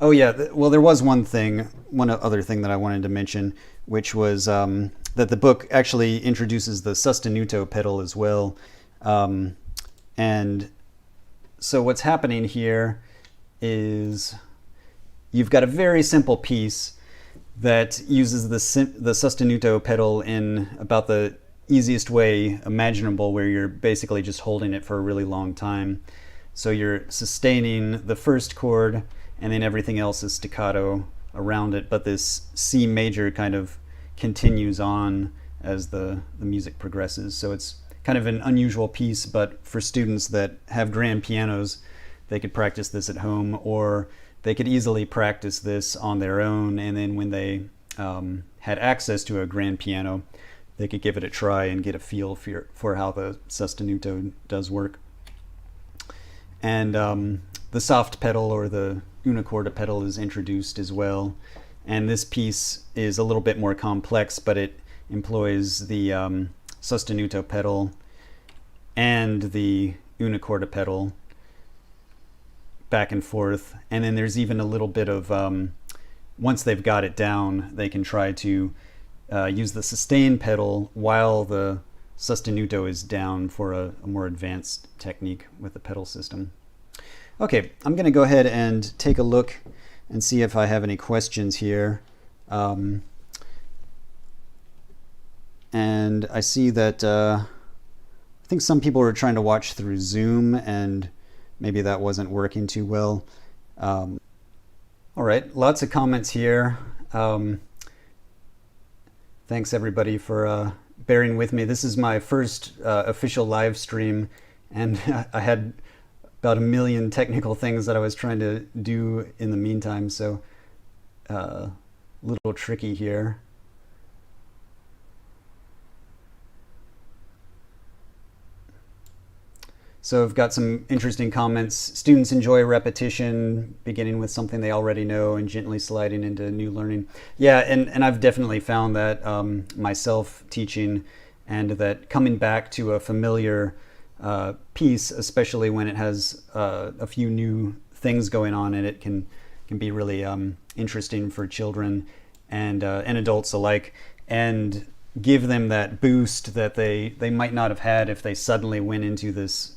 Oh yeah, well there was one other thing that I wanted to mention, which was that the book actually introduces the sostenuto pedal as well. And so what's happening here is you've got a very simple piece that uses the sostenuto pedal in about the easiest way imaginable, where you're basically just holding it for a really long time. So you're sustaining the first chord and then everything else is staccato around it, but this C major kind of continues on as the music progresses. So it's kind of an unusual piece, but for students that have grand pianos, they could practice this at home, or they could easily practice this on their own, and then when they had access to a grand piano, they could give it a try and get a feel for how the sostenuto does work. And the soft pedal, or the una corda pedal, is introduced as well. And this piece is a little bit more complex, but it employs the sostenuto pedal and the una corda pedal back and forth. And then there's even a little bit of, once they've got it down, they can try to use the sustain pedal while the sostenuto is down for a more advanced technique with the pedal system. Okay, I'm going to go ahead and take a look and see if I have any questions here. And I see that I think some people were trying to watch through Zoom, and maybe that wasn't working too well. All right, lots of comments here. Thanks everybody for bearing with me. This is my first official live stream, and I had about 1 million technical things that I was trying to do in the meantime, so a little tricky here. So I've got some interesting comments. Students enjoy repetition, beginning with something they already know and gently sliding into new learning. Yeah, and I've definitely found that myself teaching, and that coming back to a familiar piece, especially when it has a few new things going on in it, can be really interesting for children and adults alike, and give them that boost that they might not have had if they suddenly went into this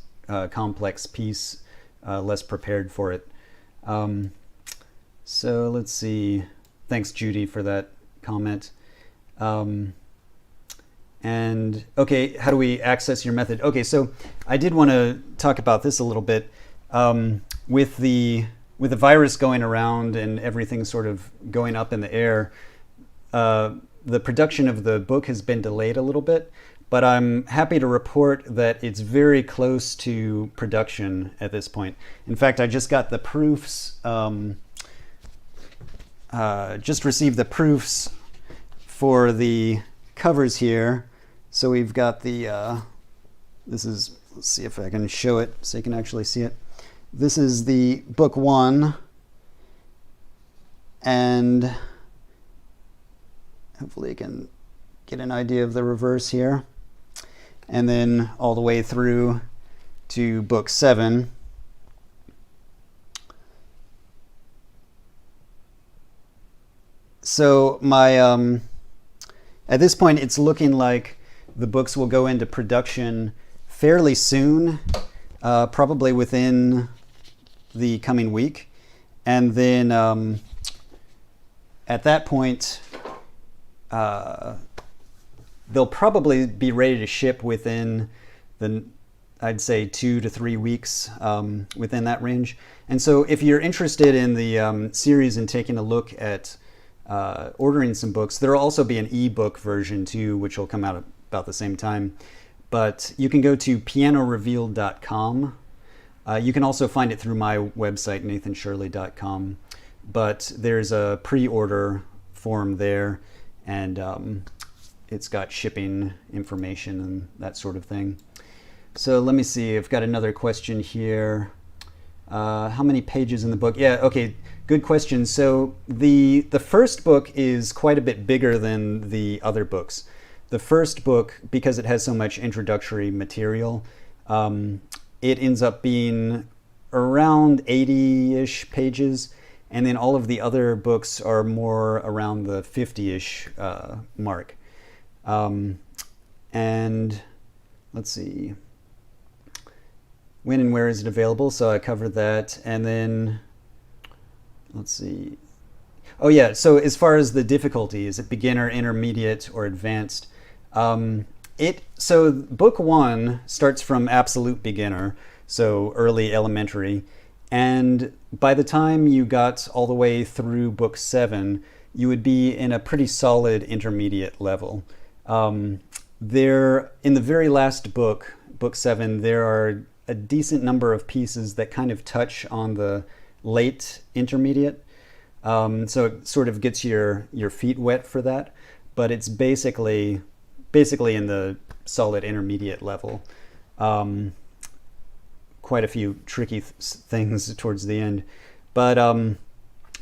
complex piece less prepared for it. So let's see. Thanks, Judy, for that comment. And okay, how do we access your method? Okay, so I did want to talk about this a little bit. With the virus going around and everything sort of going up in the air, the production of the book has been delayed a little bit, but I'm happy to report that it's very close to production at this point. In fact, I just got the proofs, just received the proofs for the covers here. So we've got the, this is, let's see if I can show it so you can actually see it. This is the book 1, and hopefully you can get an idea of the reverse here. And then all the way through to book 7. So my, at this point it's looking like the books will go into production fairly soon, probably within the coming week. And then at that point, they'll probably be ready to ship within I'd say 2 to 3 weeks, within that range. And so if you're interested in the series and taking a look at ordering some books, there'll also be an ebook version too, which will come out about the same time. But you can go to pianorevealed.com. You can also find it through my website, nathanshirley.com. But there's a pre-order form there, and it's got shipping information and that sort of thing. So let me see, I've got another question here. How many pages in the book? Yeah, okay, good question. So the first book is quite a bit bigger than the other books. The first book, because it has so much introductory material, it ends up being around 80-ish pages, and then all of the other books are more around the 50-ish mark. And let's see, when and where is it available? So I covered that. And then let's see. Oh yeah, so as far as the difficulty, is it beginner, intermediate, or advanced? So book 1 starts from absolute beginner, so early elementary. And by the time you got all the way through book 7, you would be in a pretty solid intermediate level. There, in the very last book, book 7, there are a decent number of pieces that kind of touch on the late intermediate. So it sort of gets your feet wet for that, but it's basically in the solid intermediate level. Quite a few tricky things towards the end. But, and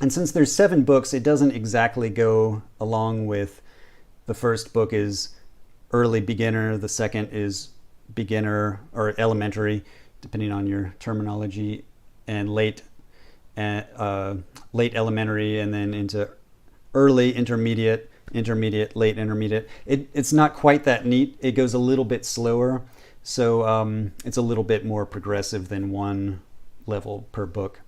since there's 7 books, it doesn't exactly go along with the first book is early beginner, the second is beginner or elementary, depending on your terminology, and late elementary, and then into early intermediate, late intermediate. It's not quite that neat. It goes a little bit slower, so it's a little bit more progressive than one level per book.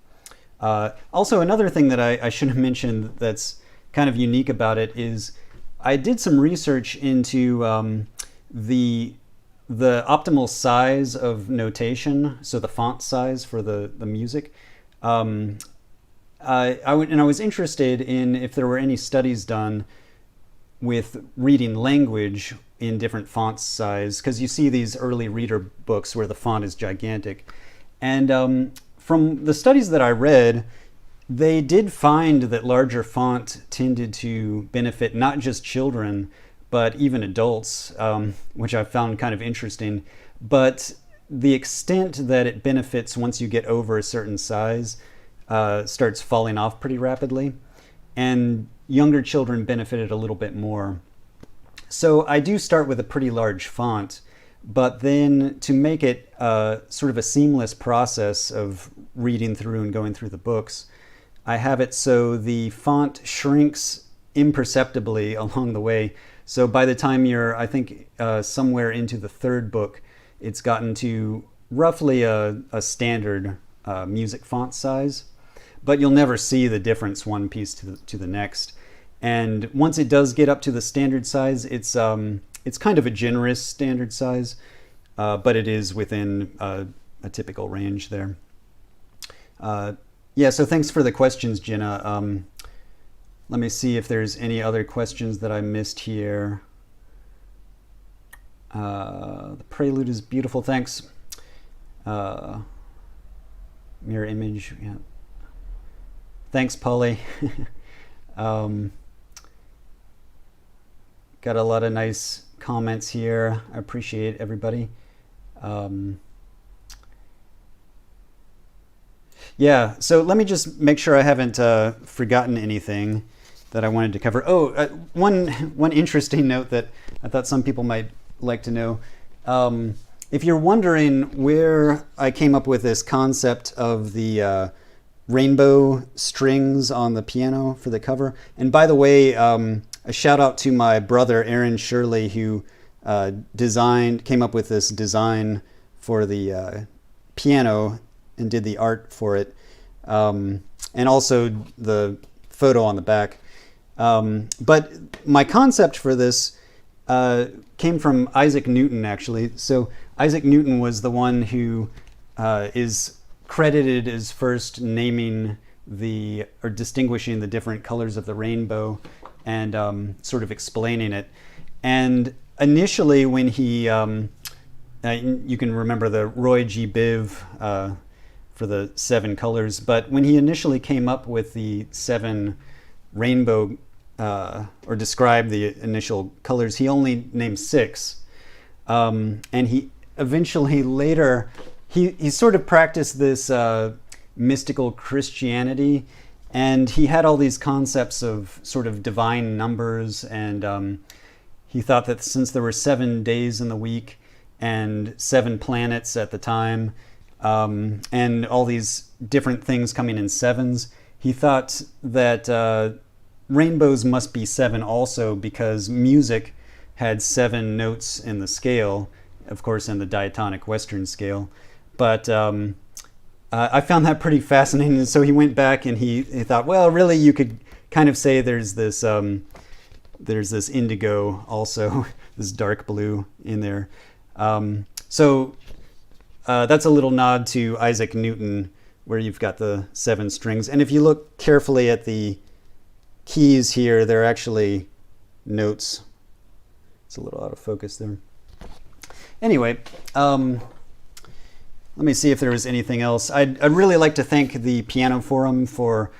Also, another thing that I should have mentioned that's kind of unique about it is I did some research into the optimal size of notation, so the font size for the music. I was interested in if there were any studies done with reading language in different font size, because you see these early reader books where the font is gigantic. And from the studies that I read, they did find that larger font tended to benefit not just children, but even adults, which I found kind of interesting. But the extent that it benefits once you get over a certain size starts falling off pretty rapidly. And younger children benefited a little bit more. So I do start with a pretty large font, but then to make it sort of a seamless process of reading through and going through the books, I have it so the font shrinks imperceptibly along the way. So by the time you're, I think, somewhere into the 3rd book, it's gotten to roughly a standard music font size, but you'll never see the difference one piece to the next. And once it does get up to the standard size, it's kind of a generous standard size, but it is within a typical range there. Yeah, so thanks for the questions, Jenna. Let me see if there's any other questions that I missed here. The prelude is beautiful, thanks. Mirror image, yeah. Thanks, Polly. Got a lot of nice comments here. I appreciate everybody. Yeah, so let me just make sure I haven't forgotten anything that I wanted to cover. Oh, one interesting note that I thought some people might like to know. If you're wondering where I came up with this concept of the rainbow strings on the piano for the cover, and by the way, a shout out to my brother Aaron Shirley, who came up with this design for the piano and did the art for it, and also the photo on the back. But my concept for this came from Isaac Newton, actually. So Isaac Newton was the one who is credited as first naming or distinguishing the different colors of the rainbow and sort of explaining it. And initially when he, you can remember the Roy G. Biv for the 7 colors, but when he initially came up with the 7 rainbow, or described the initial colors, he only named 6. And he eventually later, he sort of practiced this mystical Christianity, and he had all these concepts of sort of divine numbers, and he thought that since there were 7 days in the week and 7 planets at the time, and all these different things coming in 7s, he thought that rainbows must be 7 also, because music had 7 notes in the scale, of course in the diatonic Western scale. But I found that pretty fascinating, and so he went back and he thought, well, really you could kind of say there's this indigo also, this dark blue in there. So that's a little nod to Isaac Newton, where you've got the 7 strings. And if you look carefully at the keys here, they're actually notes. It's a little out of focus there. Anyway, let me see if there was anything else. I'd really like to thank the Piano Forum for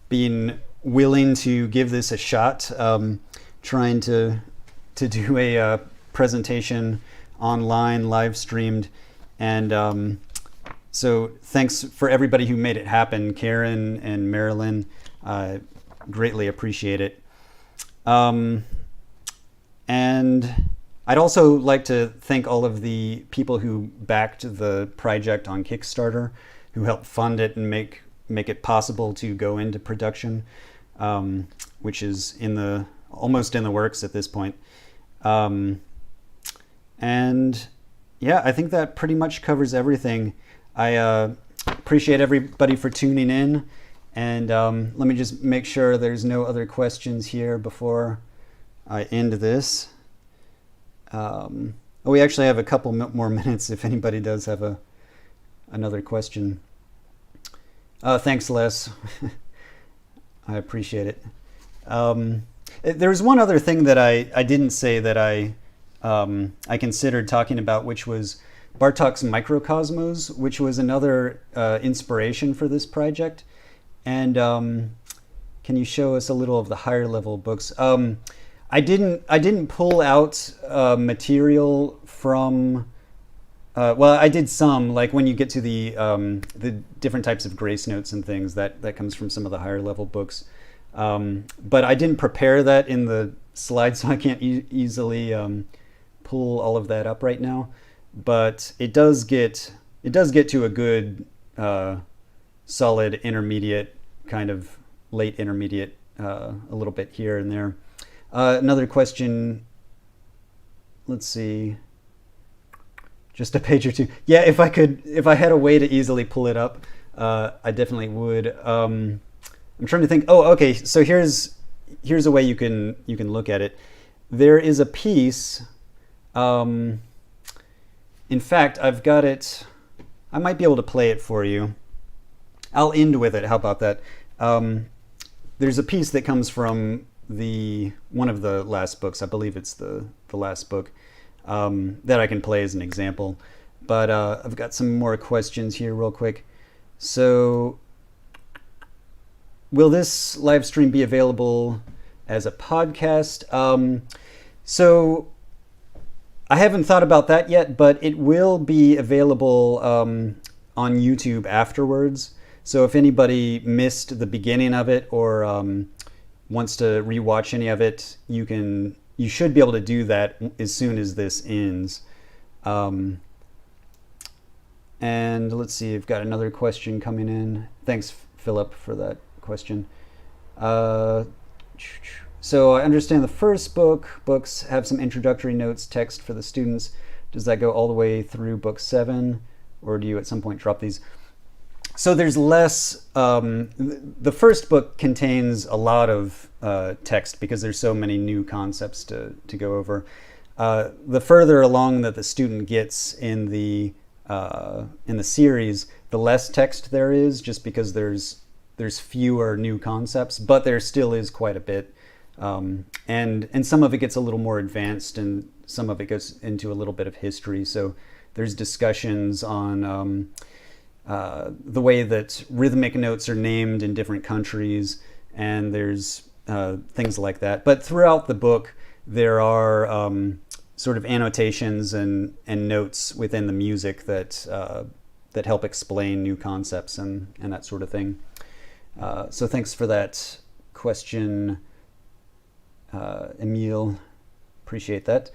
being willing to give this a shot, trying to do a presentation online, live streamed. And so thanks for everybody who made it happen, Karen and Marilyn. Greatly appreciate it. And I'd also like to thank all of the people who backed the project on Kickstarter, who helped fund it and make it possible to go into production, which is almost in the works at this point. And yeah, I think that pretty much covers everything. I appreciate everybody for tuning in. And let me just make sure there's no other questions here before I end this. We actually have a couple more minutes if anybody does have another question. Thanks, Les. I appreciate it. There was one other thing that I didn't say that I considered talking about, which was Bartók's Microcosmos, which was another inspiration for this project. And can you show us a little of the higher level books? I didn't pull out material from. Well, I did some, like when you get to the different types of grace notes and things, that comes from some of the higher level books. But I didn't prepare that in the slides, so I can't easily pull all of that up right now. But it does get to a good solid intermediate, kind of late intermediate, a little bit here and there. Another question, let's see, just a page or two. Yeah, if I had a way to easily pull it up, I definitely would. I'm trying to think. Oh, okay, so here's a way you can look at it. There is a piece, in fact, I've got it, I might be able to play it for you. I'll end with it. How about that? there's a piece that comes from one of the last books. I believe it's the last book that I can play as an example. But I've got some more questions here real quick. So, will this live stream be available as a podcast? So, I haven't thought about that yet, but it will be available on YouTube afterwards. So if anybody missed the beginning of it or wants to rewatch any of it, you should be able to do that as soon as this ends. And let's see, I've got another question coming in. Thanks, Philip, for that question. So I understand the first books have some introductory notes, text for the students. Does that go all the way through book 7, or do you at some point drop these? So there's less. The first book contains a lot of text because there's so many new concepts to go over. The further along that the student gets in the series, the less text there is, just because there's fewer new concepts, but there still is quite a bit. And some of it gets a little more advanced, and some of it goes into a little bit of history. So there's discussions on the way that rhythmic notes are named in different countries, and there's things like that. But throughout the book, there are sort of annotations and notes within the music that help explain new concepts and that sort of thing. So thanks for that question, Emil. Appreciate that.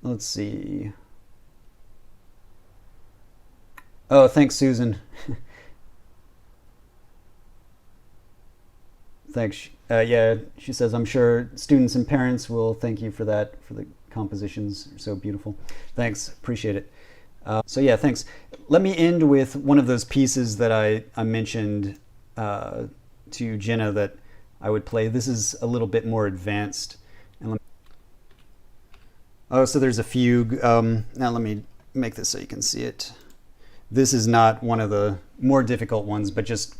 Let's see. Oh, thanks, Susan. Thanks. Yeah, she says, I'm sure students and parents will thank you for that, for the compositions are so beautiful. Thanks, appreciate it. So yeah, thanks. Let me end with one of those pieces that I mentioned to Jenna that I would play. This is a little bit more advanced. And so there's a fugue. Now let me make this so you can see it. This is not one of the more difficult ones, but just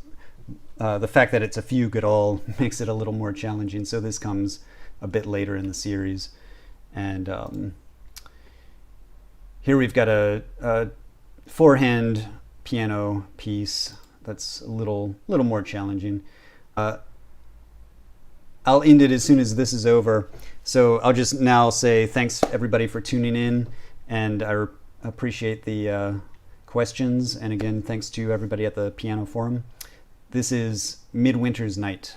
the fact that it's a fugue at all makes it a little more challenging. So this comes a bit later in the series. And here we've got a four-hand piano piece that's a little more challenging. I'll end it as soon as this is over. So I'll just now say thanks everybody for tuning in, and I appreciate the questions. And again, thanks to everybody at the Piano Forum. This is Midwinter's Night.